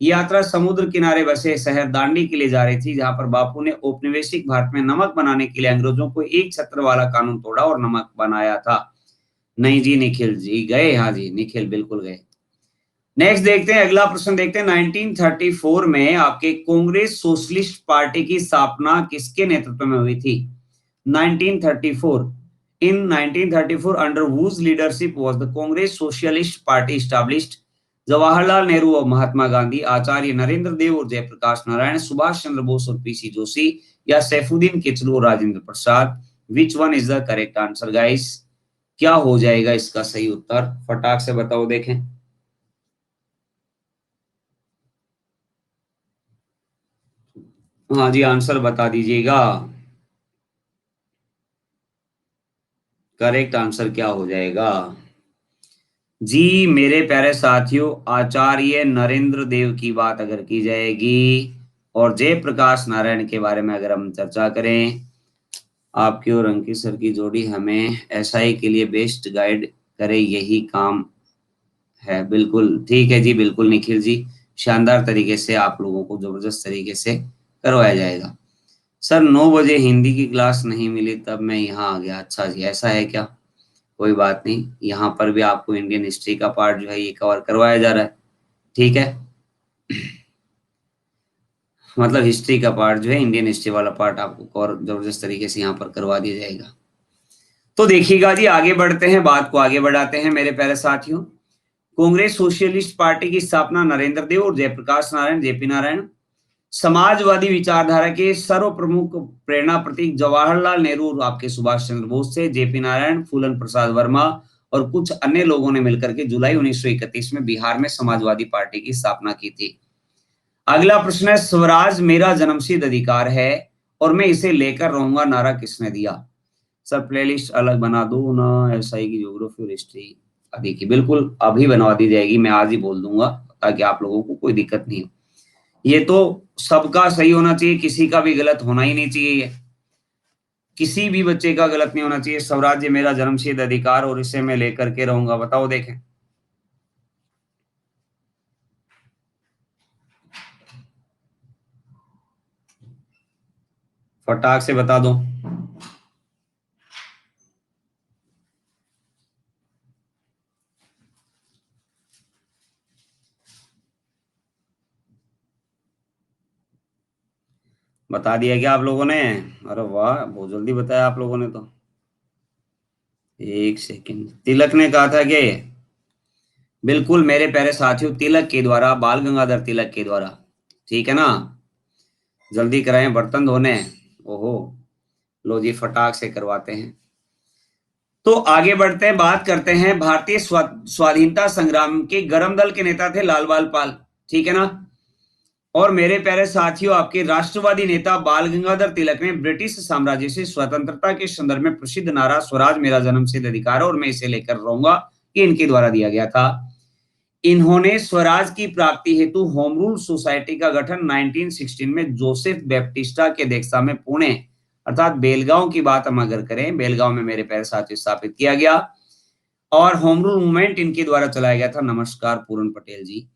ये यात्रा समुद्र किनारे बसे शहर दांडी के लिए जा रही थी, जहां पर बापू ने औपनिवेशिक भारत में नमक बनाने के लिए अंग्रेजों को एक छत्र वाला कानून तोड़ा और नमक बनाया था। नहीं जी, निखिल जी गए। हाँ जी, निखिल बिल्कुल गए। नेक्स्ट देखते हैं, अगला प्रश्न देखते हैं। 1934 में आपके कांग्रेस सोशलिस्ट पार्टी की स्थापना किसके नेतृत्व में हुई थी? 1934, इन 1934 under whose leadership was the Congress Socialist Party established? Jawaharlal Nehru और महात्मा गांधी, आचार्य नरेंद्र देव और जयप्रकाश नारायण, सुभाष चंद्र बोस और पीसी जोशी, या सैफुद्दीन किचलू और Rajendra Prasad? Which one is the correct answer guys? क्या हो जाएगा इसका सही उत्तर? फटाक से बताओ देखें। हाँ जी, आंसर बता दीजिएगा। करेक्ट आंसर क्या हो जाएगा? जी मेरे प्यारे साथियों, आचार्य नरेंद्र देव की बात अगर की जाएगी और जयप्रकाश नारायण के बारे में अगर हम चर्चा करें, आपकी और अंकित सर की जोड़ी हमें एसआई के लिए बेस्ट गाइड करे, यही काम है। बिल्कुल ठीक है जी, बिल्कुल निखिल जी, शानदार तरीके से आप लोगों को जबरदस्त तरीके से करवाया जाएगा। सर 9 बजे हिंदी की क्लास नहीं मिली तब मैं यहाँ आ गया। अच्छा जी, ऐसा है क्या? कोई बात नहीं, यहाँ पर भी आपको इंडियन हिस्ट्री का पार्ट जो है ये कवर करवाया जा रहा है। ठीक है, मतलब हिस्ट्री का पार्ट जो है, इंडियन हिस्ट्री वाला पार्ट आपको और जबरदस्त तरीके से यहाँ पर करवा दिया जाएगा। तो देखिएगा जी, आगे बढ़ते हैं, बात को आगे बढ़ाते हैं मेरे प्यारे साथियों। कांग्रेस सोशलिस्ट पार्टी की स्थापना नरेंद्र देव और जयप्रकाश नारायण, जेपी नारायण। समाजवादी विचारधारा के सर्व प्रमुख प्रेरणा प्रतीक जवाहरलाल नेहरू और आपके सुभाष चंद्र बोस थे। जेपी नारायण, फूलन प्रसाद वर्मा और कुछ अन्य लोगों ने मिलकर के जुलाई 1931 में बिहार में समाजवादी पार्टी की स्थापना की थी। अगला प्रश्न है, स्वराज मेरा जन्मसिद्ध अधिकार है और मैं इसे लेकर रहूंगा, नारा किसने दिया? सर प्लेलिस्ट अलग बना दो ना, एसआई की ज्योग्राफी और हिस्ट्री? देखिए बिल्कुल अभी बनवा दी जाएगी, मैं आज ही बोल दूंगा ताकि आप लोगों को कोई दिक्कत नहीं हो। ये तो सबका सही होना चाहिए, किसी का भी गलत होना ही नहीं चाहिए। किसी भी बच्चे का गलत नहीं होना चाहिए। स्वराज्य मेरा जन्मसिद्ध अधिकार और इसे मैं लेकर के रहूंगा, बताओ देखें। फटाक से बता दो। बता दिया क्या आप लोगों ने? अरे वाह, बहुत जल्दी बताया आप लोगों ने तो। एक सेकंड, तिलक ने कहा था कि? बिल्कुल मेरे प्यारे साथियों, तिलक के द्वारा, बाल गंगाधर तिलक के द्वारा। ठीक है ना, जल्दी कराएं, बर्तन धोने। ओहो, लो जी फटाक से करवाते हैं। तो आगे बढ़ते हैं, बात करते हैं भारतीय स्वाधीनता संग्राम के गर्म दल के नेता थे लाल बाल पाल। ठीक है ना, और मेरे प्यारे साथियों, आपके राष्ट्रवादी नेता बाल गंगाधर तिलक ने ब्रिटिश साम्राज्य से स्वतंत्रता के संदर्भ में प्रसिद्ध नारा स्वराज मेरा जन्मसिद्ध अधिकार है और मैं इसे लेकर रहूंगा, ये इनके द्वारा दिया गया था। इन्होंने स्वराज की प्राप्ति हेतु होम रूल सोसाइटी का गठन 1916 में जोसेफ बैप्टिस्टा के अध्यक्षता में पुणे अर्थात बेलगांव की बात हम अगर करें, बेलगांव में मेरे प्यारे साथियों स्थापित किया गया और होम रूल मूवमेंट इनके द्वारा चलाया गया था। नमस्कार पूरन पटेल जी।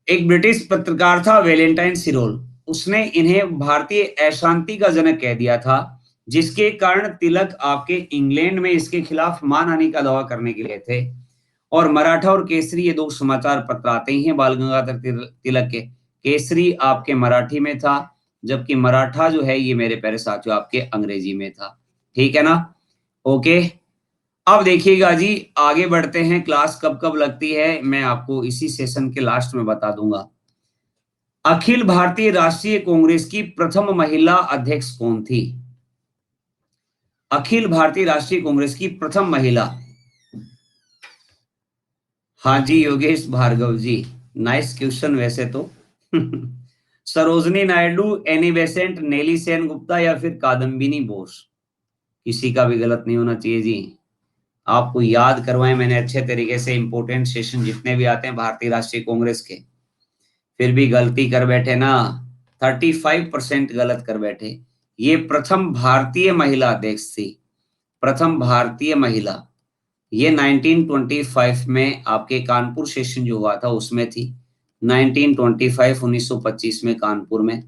एक ब्रिटिश पत्रकार था वेलेंटाइन सिरोल, उसने इन्हें भारतीय अशांति का जनक कह दिया था, जिसके कारण तिलक आपके इंग्लैंड में इसके खिलाफ मानहानि का दावा करने के लिए थे। और मराठा और केसरी ये दो समाचार पत्र आते ही हैं बाल गंगाधर तिलक के। केसरी आपके मराठी में था, जबकि मराठा जो है ये मेरे प्यारे साथियों आपके अंग्रेजी में था। ठीक है ना, ओके। अब देखिएगा जी, आगे बढ़ते हैं। क्लास कब कब लगती है मैं आपको इसी सेशन के लास्ट में बता दूंगा। अखिल भारतीय राष्ट्रीय कांग्रेस की प्रथम महिला अध्यक्ष कौन थी? अखिल भारतीय राष्ट्रीय कांग्रेस की प्रथम महिला। हाँ जी, योगेश भार्गव जी, नाइस क्वेश्चन वैसे तो। सरोजनी नायडू, एनी बेसेंट, नेली सेन गुप्ता या फिर कादम्बिनी बोस? किसी का भी गलत नहीं होना चाहिए जी। आपको याद करवाएं मैंने अच्छे तरीके से, इंपोर्टेंट सेशन जितने भी आते हैं भारतीय राष्ट्रीय कांग्रेस के, फिर भी गलती कर बैठे ना। 35% गलत कर बैठे। ये प्रथम भारतीय महिला अध्यक्ष थी, प्रथम भारतीय महिला। ये 1925 में आपके कानपुर सेशन जो हुआ था उसमें थी। 1925 1925 में कानपुर में।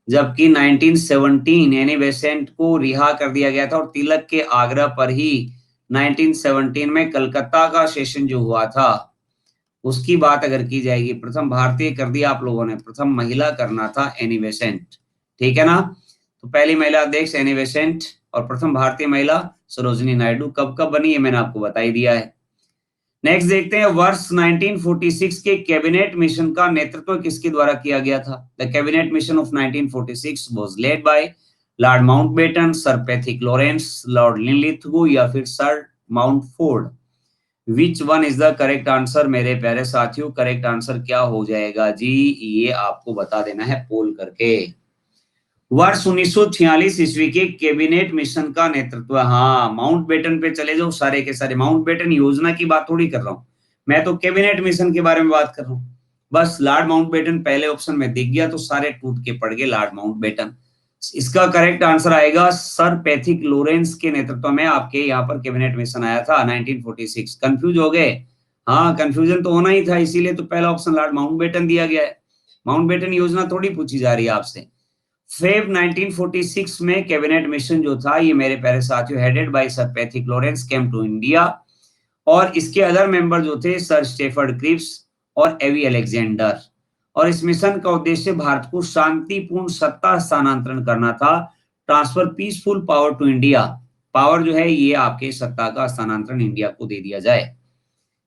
जबकि 1917 एनी बेसेंट को रिहा कर दिया गया था और तिलक के आग्रह पर ही 1917 में कलकत्ता का सेशन जो हुआ था उसकी बात अगर की जाएगी, प्रथम भारतीय कर दिया आप लोगों ने, प्रथम महिला करना था एनी बेसेंट। ठीक है ना, तो पहली महिला अध्यक्ष एनी बेसेंट और प्रथम भारतीय महिला सरोजिनी नायडू। कब कब बनी है मैंने आपको बता ही दिया है। नेक्स्ट देखते हैं वर्ष 1946 के कैबिनेट मिशन का नेतृत्व किसके द्वारा किया गया था? The cabinet mission of 1946 was led by lord Mountbatten, sir Pethick Lawrence, lord Linlithgow या फिर sir Montford. Which one is the correct answer मेरे प्यारे साथियों? करेक्ट आंसर क्या हो जाएगा जी? ये आपको बता देना है पोल करके। वर्ष 1946 ईस्वी के कैबिनेट मिशन का नेतृत्व, हाँ माउंटबेटन पे चले जाओ, सारे के सारे माउंटबेटन योजना की बात थोड़ी कर रहा हूं मैं, तो कैबिनेट मिशन के बारे में बात कर रहा हूं। बस लॉर्ड माउंटबेटन पहले ऑप्शन में दिख गया तो सारे टूट के पड़ गए लॉर्ड माउंटबेटन। इसका करेक्ट आंसर आएगा सर पैथिक लॉरेंस के नेतृत्व में आपके यहाँ पर कैबिनेट मिशन आया था 1946। कंफ्यूज हो गए? हाँ कंफ्यूजन तो होना ही था, इसीलिए तो पहला ऑप्शन लॉर्ड माउंटबेटन दिया गया है। माउंटबेटन योजना थोड़ी पूछी जा रही है आपसे। फेब 1946 में कैबिनेट मिशन जो था ये मेरे प्यारे साथियों headed by sir Pethick Lawrence came to India, और इसके अदर मेंबर जो थे सर स्टेफर्ड क्रिप्स और एवी अलेक्जेंडर। और इस मिशन का उद्देश्य भारत को शांतिपूर्ण सत्ता हस्तांतरण करना था, transfer peaceful power to India. Power जो है ये आपके सत्ता का हस्तांतरण इंडिया को दे दिया जाए,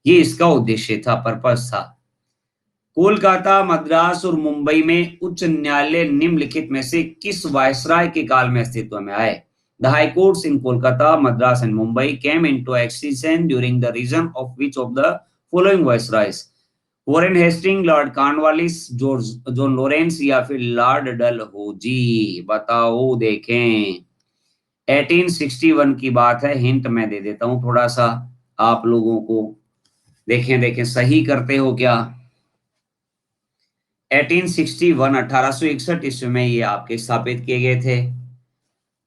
ये इसका उद्देश्य था, पर्पस था। कोलकाता, मद्रास और मुंबई में उच्च न्यायालय निम्नलिखित में से किस वायसराय के काल में अस्तित्व में आए? The high courts in Kolkata, Madras and Mumbai came into existence during the region of which of the following viceroys? Warren Hasting, lord Cornwallis, George John Lawrence या फिर लॉर्ड डलहौजी? बताओ देखें। 1861 की बात है, हिंट मैं दे देता हूं थोड़ा सा आप लोगों को। देखें देखें सही करते हो क्या? 1861 1861 ईस्वी में ये आपके स्थापित किए गए थे।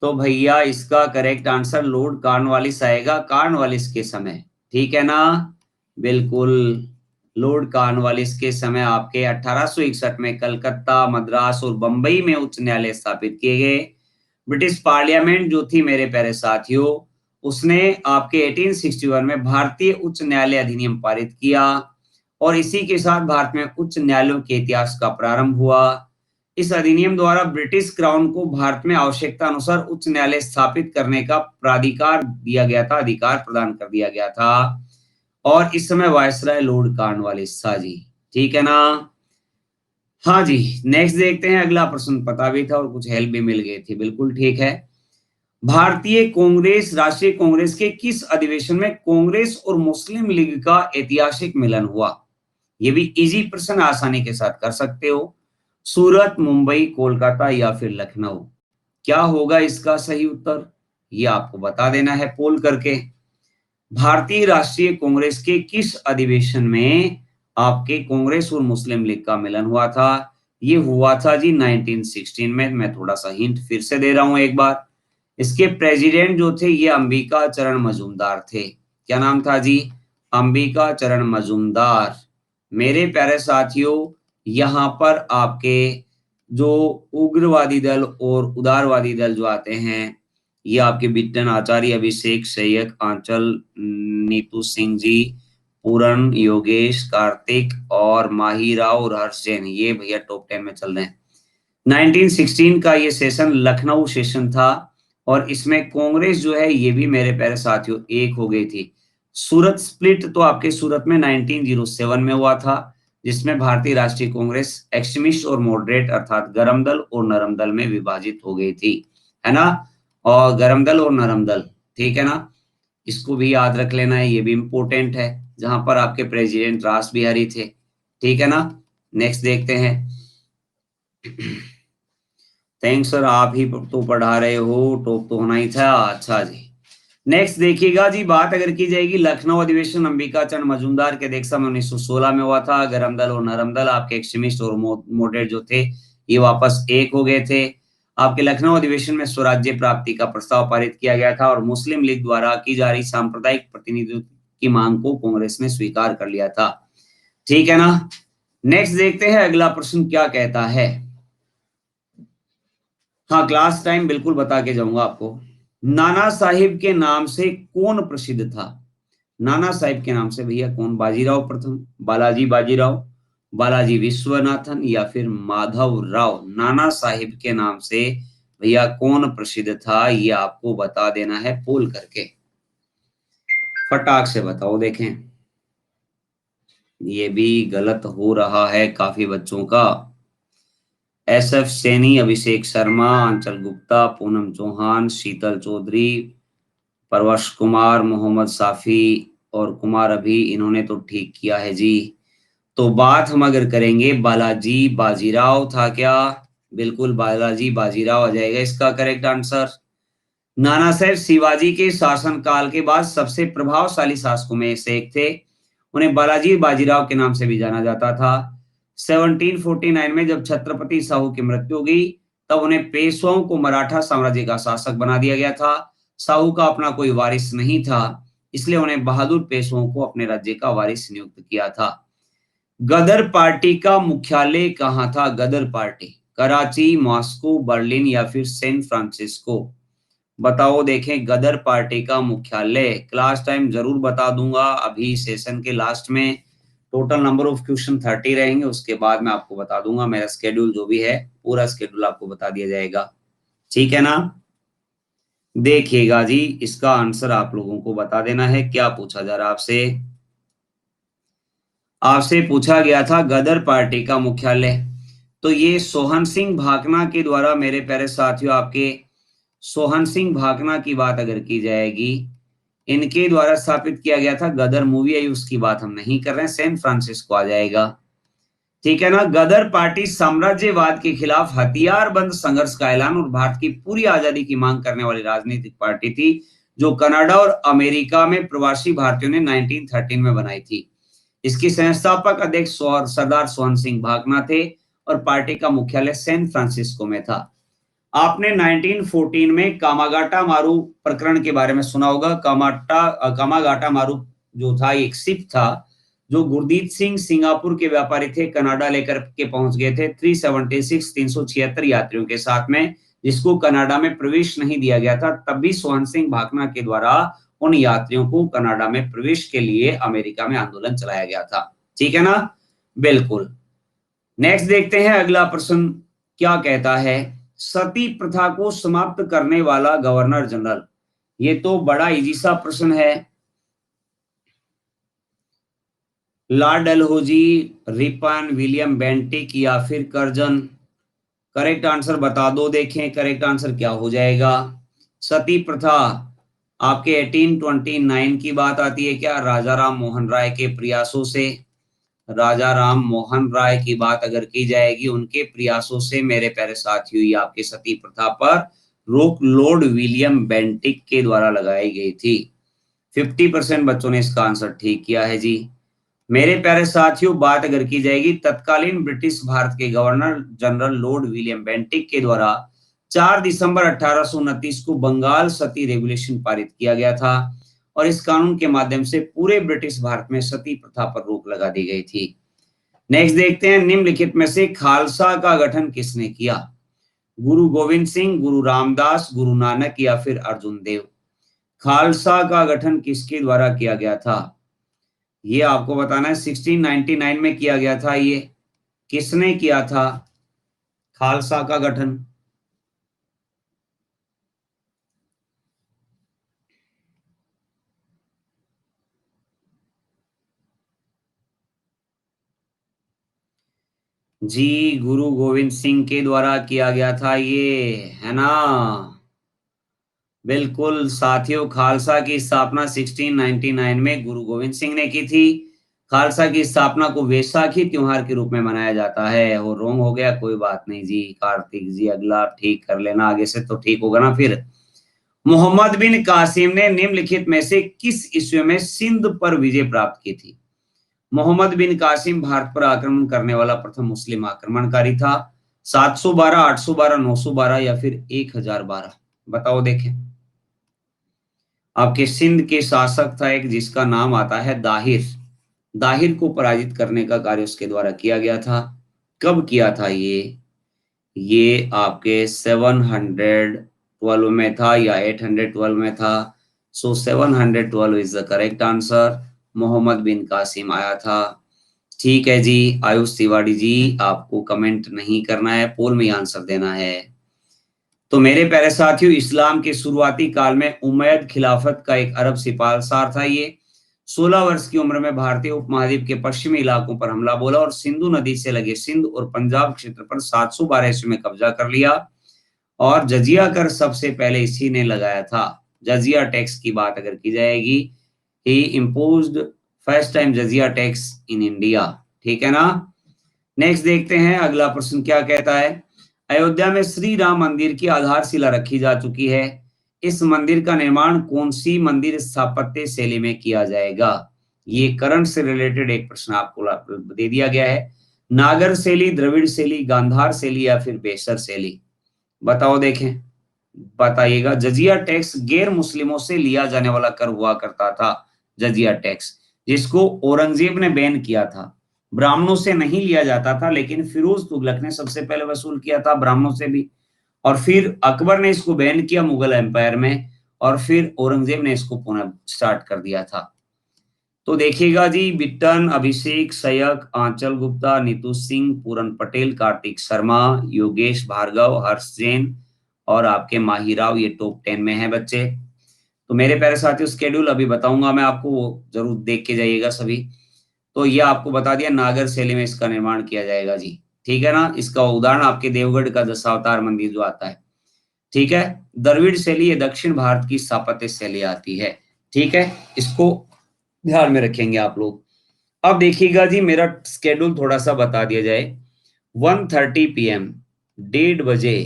तो भैया इसका करेक्ट आंसर लॉर्ड कॉर्नवालिस आएगा, कॉर्नवालिस के समय। ठीक है ना? बिल्कुल, लॉर्ड कॉर्नवालिस के समय आपके 1861 में कलकत्ता, मद्रास और बंबई में उच्च न्यायालय स्थापित किए गए। ब्रिटिश पार्लियामेंट जो थी मेरे प्यारे साथियों, उसने आपके 1861 में भारतीय उच्च न्यायालय अधिनियम पारित किया, और इसी के साथ भारत में उच्च न्यायालयों के इतिहास का प्रारंभ हुआ। इस अधिनियम द्वारा ब्रिटिश क्राउन को भारत में आवश्यकता अनुसार उच्च न्यायालय स्थापित करने का प्राधिकार दिया गया था, अधिकार प्रदान कर दिया गया था। और इस समय वायसराय लॉर्ड कॉर्नवालिस था जी। ठीक है ना? हाँ जी, नेक्स्ट देखते हैं। अगला प्रश्न पता भी था और कुछ हेल्प भी मिल गई थी, बिल्कुल ठीक है। भारतीय कांग्रेस राष्ट्रीय कांग्रेस के किस अधिवेशन में कांग्रेस और मुस्लिम लीग का ऐतिहासिक मिलन हुआ? ये भी इजी प्रश्न, आसानी के साथ कर सकते हो। सूरत, मुंबई, कोलकाता या फिर लखनऊ? क्या होगा इसका सही उत्तर? ये आपको बता देना है पोल करके। भारतीय राष्ट्रीय कांग्रेस के किस अधिवेशन में आपके कांग्रेस और मुस्लिम लीग का मिलन हुआ था? ये हुआ था जी 1916 में। मैं थोड़ा सा हिंट फिर से दे रहा हूं एक बार। इसके प्रेसिडेंट जो थे ये अंबिका चरण मजूमदार थे। क्या नाम था जी? अंबिका चरण मजूमदार। मेरे प्यारे साथियों, यहाँ पर आपके जो उग्रवादी दल और उदारवादी दल जो आते हैं, ये आपके बिट्टन आचार्य, अभिषेक सैयक, आंचल, नीतू सिंह जी, पूरन, योगेश, कार्तिक और माहीराव और हर्ष जैन, ये भैया टॉप 10 में चल रहे हैं। 1916 का ये सेशन लखनऊ सेशन था, और इसमें कांग्रेस जो है ये भी मेरे प्यारे साथियों एक हो गई थी। सूरत स्प्लिट तो आपके सूरत में 1907 में हुआ था, जिसमें भारतीय राष्ट्रीय कांग्रेस एक्सट्रीमिस्ट और मॉडरेट अर्थात गरम दल और नरम दल में विभाजित हो गई थी, है ना? और गरम दल और नरम दल, ठीक है ना? इसको भी याद रख लेना है, ये भी इंपॉर्टेंट है। जहां पर आपके प्रेसिडेंट रास बिहारी थे। ठीक है ना? नेक्स्ट देखते हैं। थैंक्स सर, आप ही तो पढ़ा रहे हो, टॉप तो होना ही था। अच्छा जी, नेक्स्ट देखिएगा जी। बात अगर की जाएगी लखनऊ अधिवेशन अंबिका चरण मजूमदार के अध्यक्षता में 1916 में हुआ था। गरम दल और नरम दल आपके एक्सट्रीमिस्ट और मॉडरेट जो थे ये वापस एक हो गए थे। आपके लखनऊ अधिवेशन में स्वराज्य प्राप्ति का प्रस्ताव पारित किया गया था, और मुस्लिम लीग द्वारा की जा रही सांप्रदायिक प्रतिनिधित्व की मांग को कांग्रेस ने स्वीकार कर लिया था। ठीक है ना? नेक्स्ट देखते हैं अगला प्रश्न क्या कहता है। हाँ, क्लास टाइम बिल्कुल बता के जाऊंगा आपको। नाना साहिब के नाम से कौन प्रसिद्ध था? नाना साहिब के नाम से भैया कौन? बाजीराव प्रथम, बालाजी बाजीराव, बालाजी विश्वनाथन या फिर माधव राव? नाना साहिब के नाम से भैया कौन प्रसिद्ध था, ये आपको बता देना है पोल करके। फटाक से बताओ देखें। ये भी गलत हो रहा है काफी बच्चों का। एसएफ सैनी, अभिषेक शर्मा, अंचल गुप्ता, पूनम चौहान, शीतल चौधरी, परवश कुमार, मोहम्मद साफी और कुमार अभी, इन्होंने तो ठीक किया है जी। तो बात हम अगर करेंगे, बालाजी बाजीराव था क्या? बिल्कुल बालाजी बाजीराव आ जाएगा इसका करेक्ट आंसर। नाना साहेब शिवाजी के शासनकाल के बाद सबसे प्रभावशाली शासकों में से एक थे। उन्हें बालाजी बाजीराव के नाम से भी जाना जाता था। 1749 में जब छत्रपति साहू की मृत्यु हो गई, तब उन्हें पेशवाओं को मराठा साम्राज्य का शासक बना दिया गया था। साहू का अपना कोई वारिस नहीं था, इसलिए उन्हें बहादुर पेशवाओं को अपने राज्य का वारिस नियुक्त किया था। गदर पार्टी का मुख्यालय कहाँ था? गदर पार्टी कराची, मॉस्को, बर्लिन या फिर सैन फ्रांसिस्को? बताओ देखें, गदर पार्टी का मुख्यालय। क्लास टाइम जरूर बता दूंगा अभी सेशन के लास्ट में। टोटल नंबर ऑफ क्वेश्चन 30 रहेंगे, उसके बाद मैं आपको बता दूंगा। मेरा स्केड्यूल जो भी है, पूरा स्केड्यूल आपको बता दिया जाएगा। ठीक है ना? देखिएगा जी, इसका आंसर आप लोगों को बता देना है। क्या पूछा जा रहा है आपसे? आपसे पूछा गया था गदर पार्टी का मुख्यालय। तो ये सोहन सिंह भाकना के द्वारा, मेरे प्यारे साथियों, आपके सोहन सिंह भाकना की बात अगर की जाएगी, इनके द्वारा स्थापित किया गया था। गदर मूवी आई, उसकी बात हम नहीं कर रहे हैं। सैन फ्रांसिस्को आ जाएगा। ठीक है ना? गदर पार्टी साम्राज्यवाद के खिलाफ हथियारबंद संघर्ष का ऐलान और भारत की पूरी आजादी की मांग करने वाली राजनीतिक पार्टी थी, जो कनाडा और अमेरिका में प्रवासी भारतीयों ने 1913 में बनाई थी। इसकी संस्थापक अध्यक्ष सरदार सोहन सिंह भाकना थे और पार्टी का मुख्यालय सैन फ्रांसिस्को में था। आपने 1914 में कामागाटा मारू प्रकरण के बारे में सुना होगा। कामागाटा मारू जो था, एक शिप था जो गुरदीप सिंह सिंगापुर के व्यापारी थे, कनाडा लेकर के पहुंच गए थे 376 यात्रियों के साथ में, जिसको कनाडा में प्रवेश नहीं दिया गया था। तब भी सोहन सिंह भाकना के द्वारा उन यात्रियों को कनाडा में प्रवेश के लिए अमेरिका में आंदोलन चलाया गया था। ठीक है ना? बिल्कुल। नेक्स्ट देखते हैं अगला प्रश्न क्या कहता है। सती प्रथा को समाप्त करने वाला गवर्नर जनरल। ये तो बड़ा इजी सा प्रश्न है। Lord Dalhousie, Ripon, William Bentinck या फिर कर्जन? करेक्ट आंसर बता दो देखें, करेक्ट आंसर क्या हो जाएगा। सती प्रथा आपके 1829 की बात आती है क्या? राजा राम मोहन राय के प्रयासों से। राजा राम मोहन राय की बात अगर की जाएगी, उनके प्रयासों से मेरे प्यारे साथियों, ये आपकी सती प्रथा पर रोक लॉर्ड विलियम बेंटिक के द्वारा लगाई गई थी। 50% बच्चों ने इसका आंसर ठीक किया है जी। मेरे प्यारे साथियों, बात अगर की जाएगी तत्कालीन ब्रिटिश भारत के governor general Lord William Bentinck के द्वारा 4 दिसंबर 1829 को बंगाल सती रेगुलेशन पारित किया गया था और इस कानून के माध्यम से पूरे ब्रिटिश भारत में सती प्रथा पर रोक लगा दी गई थी। नेक्स्ट देखते हैं, निम्नलिखित में से खालसा का गठन किसने किया? गुरु गोविंद सिंह, गुरु रामदास, गुरु नानक या फिर अर्जुन देव? खालसा का गठन किसके द्वारा किया गया था? ये आपको बताना है। 1699 में किया गया था। ये किसने किया था खालसा का गठन? जी, गुरु गोविंद सिंह के द्वारा किया गया था ये, है ना? बिल्कुल साथियों, खालसा की स्थापना 1699 में गुरु गोविंद सिंह ने की थी। खालसा की स्थापना को वैसाखी त्योहार के रूप में मनाया जाता है। और रॉन्ग हो गया, कोई बात नहीं जी। कार्तिक जी अगला ठीक कर लेना, आगे से तो ठीक होगा ना फिर। मोहम्मद बिन कासिम ने निम्नलिखित में से किस ईस्वी में सिंध पर विजय प्राप्त की थी? मोहम्मद बिन कासिम भारत पर आक्रमण करने वाला प्रथम मुस्लिम आक्रमणकारी था। 712, 812, 912 या फिर 1012? बताओ देखें। आपके सिंध के शासक था एक, जिसका नाम आता है दाहिर। दाहिर को पराजित करने का कार्य उसके द्वारा किया गया था। कब किया था ये आपके 712 में था या 812 में था? So 712 is the correct answer. Muhammad bin Qasim आया था। ठीक है जी। आयुष तिवारी जी, आपको कमेंट नहीं करना है, पोल में आंसर देना है। तो मेरे प्यारे साथियों, इस्लाम के शुरुआती काल में उमैयद खिलाफत का एक अरब सिपाहसार था ये, 16 वर्ष की उम्र में भारतीय उपमहाद्वीप के पश्चिमी इलाकों पर हमला बोला और सिंधु नदी से लगे सिंध और पंजाब क्षेत्र पर 712 ईस्वी में कब्जा कर लिया। और जजिया कर सबसे पहले इसी ने लगाया था। जजिया टैक्स की बात अगर की जाएगी, he imposed first time jizya tax in India. ठीक है ना। नेक्स्ट देखते हैं अगला प्रश्न क्या कहता है। अयोध्या में श्री राम मंदिर की आधारशिला रखी जा चुकी है। इस मंदिर का निर्माण कौन सी मंदिर स्थापत्य शैली में किया जाएगा? ये करंट से रिलेटेड एक प्रश्न आपको दे दिया गया है। नागर शैली, द्रविड़ शैली, गांधार शैली या फिर बेसर शैली? बताओ देखें, बताइएगा। जजिया टैक्स गैर मुस्लिमों से लिया जाने वाला कर हुआ करता था। जजिया टैक्स जिसको औरंगजेब ने बैन किया था। ब्राह्मणों से नहीं लिया जाता था, लेकिन फिरोज तुगलक ने सबसे पहले वसूल किया था ब्राह्मणों से भी। और फिर अकबर ने इसको बैन किया मुगल एम्पायर में, और फिर औरंगजेब ने इसको पुनः स्टार्ट कर दिया था। तो देखिएगा जी, बिट्टन, अभिषेक, सयक, आंचल गुप्ता, नीतू सिंह, पूरन पटेल, कार्तिक शर्मा, योगेश भार्गव, हर्ष जैन और आपके माहीराव, ये टॉप 10 में है बच्चे। तो मेरे प्यारे साथियों, स्केड्यूल अभी बताऊंगा मैं आपको, वो जरूर देख के जाइएगा सभी। तो ये आपको बता दिया, नागर शैली में इसका निर्माण किया जाएगा जी। ठीक है ना। इसका उदाहरण आपके देवगढ़ का दशावतार मंदिर जो आता है। ठीक है। द्रविड़ शैली ये दक्षिण भारत की स्थापत्य शैली आती है। ठीक है, इसको ध्यान में रखेंगे आप लोग। अब देखिएगा जी, मेरा स्केड्यूल थोड़ा सा बता दिया जाए। 1:30 PM, 1:30 बजे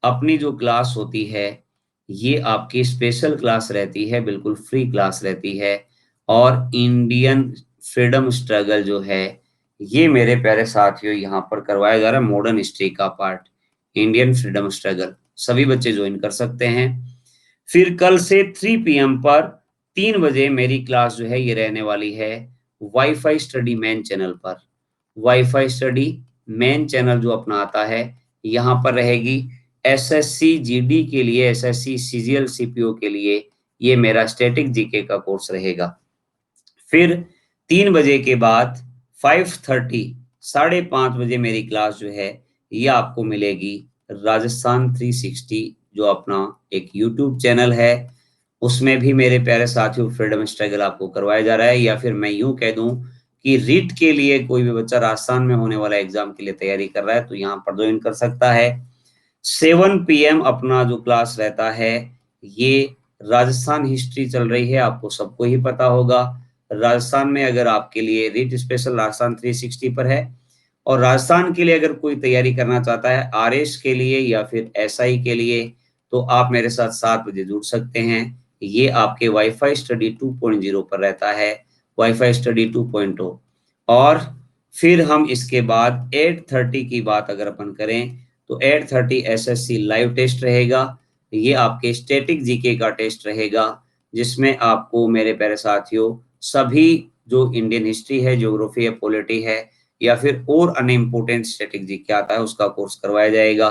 अपनी जो क्लास होती है, ये आपकी स्पेशल क्लास रहती है, बिल्कुल फ्री क्लास रहती है। और इंडियन फ्रीडम स्ट्रगल जो है, ये मेरे प्यारे साथियों यहाँ पर करवाया जा रहा है, मॉडर्न हिस्ट्री का पार्ट, इंडियन फ्रीडम स्ट्रगल। सभी बच्चे ज्वाइन कर सकते हैं। फिर कल से 3 PM पर 3 बजे मेरी क्लास जो है ये रहने वाली है वाईफाई स्टडी मेन चैनल पर। वाईफाई स्टडी मेन चैनल जो अपना आता है, यहाँ पर रहेगी एसएससी जीडी के लिए, एसएससी सीजीएल सीपीओ के लिए ये मेरा स्टैटिक जीके का कोर्स रहेगा। फिर 3 बजे के बाद 5:30, 5:30 बजे मेरी क्लास जो है ये आपको मिलेगी राजस्थान 360, जो अपना एक यूट्यूब चैनल है। उसमें भी मेरे प्यारे साथियों फ्रीडम स्ट्रगल आपको करवाया जा रहा है। या फिर मैं यूं कह दूं कि रीट के लिए कोई भी बच्चा राजस्थान में होने वाला एग्जाम के लिए तैयारी कर रहा है तो यहाँ पर ज्वाइन कर सकता है। 7 PM अपना जो क्लास रहता है, ये राजस्थान हिस्ट्री चल रही है, आपको सबको ही पता होगा। राजस्थान में अगर आपके लिए रीट स्पेशल राजस्थान 360 पर है, और राजस्थान के लिए अगर कोई तैयारी करना चाहता है आरएस के लिए या फिर एसआई के लिए, तो आप मेरे साथ 7 बजे जुड़ सकते हैं। ये आपके वाईफाई स्टडी 2.0 पर रहता है, वाईफाई स्टडी 2.0। और फिर हम इसके बाद 8:30 की बात अगर अपन करें, तो 8:30 एसएससी लाइव टेस्ट रहेगा। ये आपके स्टैटिक जीके का टेस्ट रहेगा, जिसमें आपको मेरे प्यारे साथियों सभी जो इंडियन हिस्ट्री है, ज्योग्राफी है, पॉलिटी है, या फिर और अन्य इम्पोर्टेंट स्टैटिक जीके आता है उसका कोर्स करवाया जाएगा।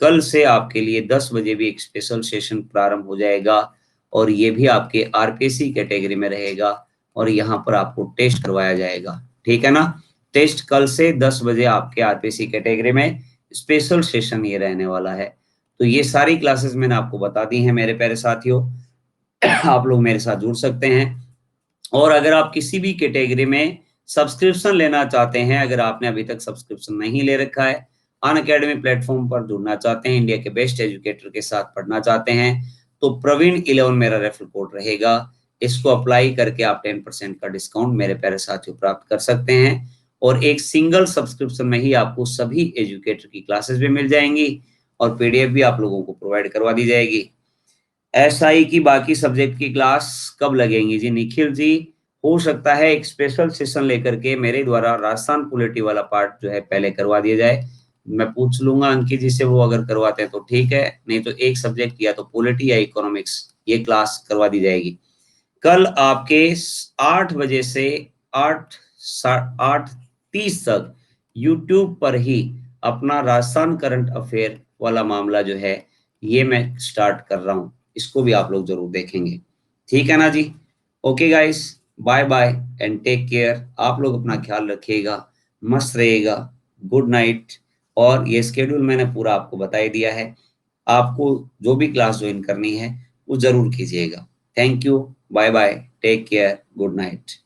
कल से आपके लिए 10 बजे भी एक स्पेशल सेशन प्रारंभ हो जाएगा, और ये भी आपके आरपीसी कैटेगरी में रहेगा, और यहाँ पर आपको टेस्ट करवाया जाएगा। ठीक है ना। टेस्ट कल से 10 बजे आपके आरपीसी कैटेगरी में स्पेशल सेशन ये रहने वाला है। तो ये सारी क्लासेस मैंने आपको बता दी हैं मेरे प्यारे साथियों। आप लोग मेरे साथ जुड़ सकते हैं। और अगर आप किसी भी कैटेगरी में सब्सक्रिप्शन लेना चाहते हैं, अगर आपने अभी तक सब्सक्रिप्शन नहीं ले रखा है, अनअकैडमी प्लेटफॉर्म पर जुड़ना चाहते हैं, इंडिया के बेस्ट एजुकेटर के साथ पढ़ना चाहते हैं, तो प्रवीण 11 मेरा रेफरल कोड रहेगा। इसको अप्लाई करके आप 10% का डिस्काउंट मेरे प्यारे साथियों प्राप्त कर सकते हैं। और एक सिंगल सब्सक्रिप्शन में ही आपको सभी एजुकेटर की क्लासेस भी मिल जाएंगी, और पीडीएफ भी आप लोगों को प्रोवाइड करवा दी जाएगी। एसआई की बाकी सब्जेक्ट की क्लास कब लगेंगी जी? निखिल जी, हो सकता है एक स्पेशल सेशन लेकर के मेरे द्वारा राजस्थान पॉलिटी वाला पार्ट जो है पहले करवा दिया जाए। मैं पूछ लूंगा अंकित जी से, वो अगर करवाते हैं तो ठीक है, नहीं तो एक सब्जेक्ट या तो पॉलिटी या इकोनॉमिक्स ये क्लास करवा दी जाएगी। कल आपके 8 बजे से 8:30 तक यूट्यूब पर ही अपना राजस्थान करंट अफेयर वाला मामला जो है ये मैं स्टार्ट कर रहा हूँ, इसको भी आप लोग जरूर देखेंगे। ठीक है ना जी। Okay guys, bye bye and take care. आप लोग अपना ख्याल रखिएगा, मस्त रहिएगा। Good night. और ये स्केड्यूल मैंने पूरा आपको बता ही दिया है। आपको जो भी क्लास ज्वाइन करनी है वो जरूर कीजिएगा। Thank you. Bye bye, take care, good night.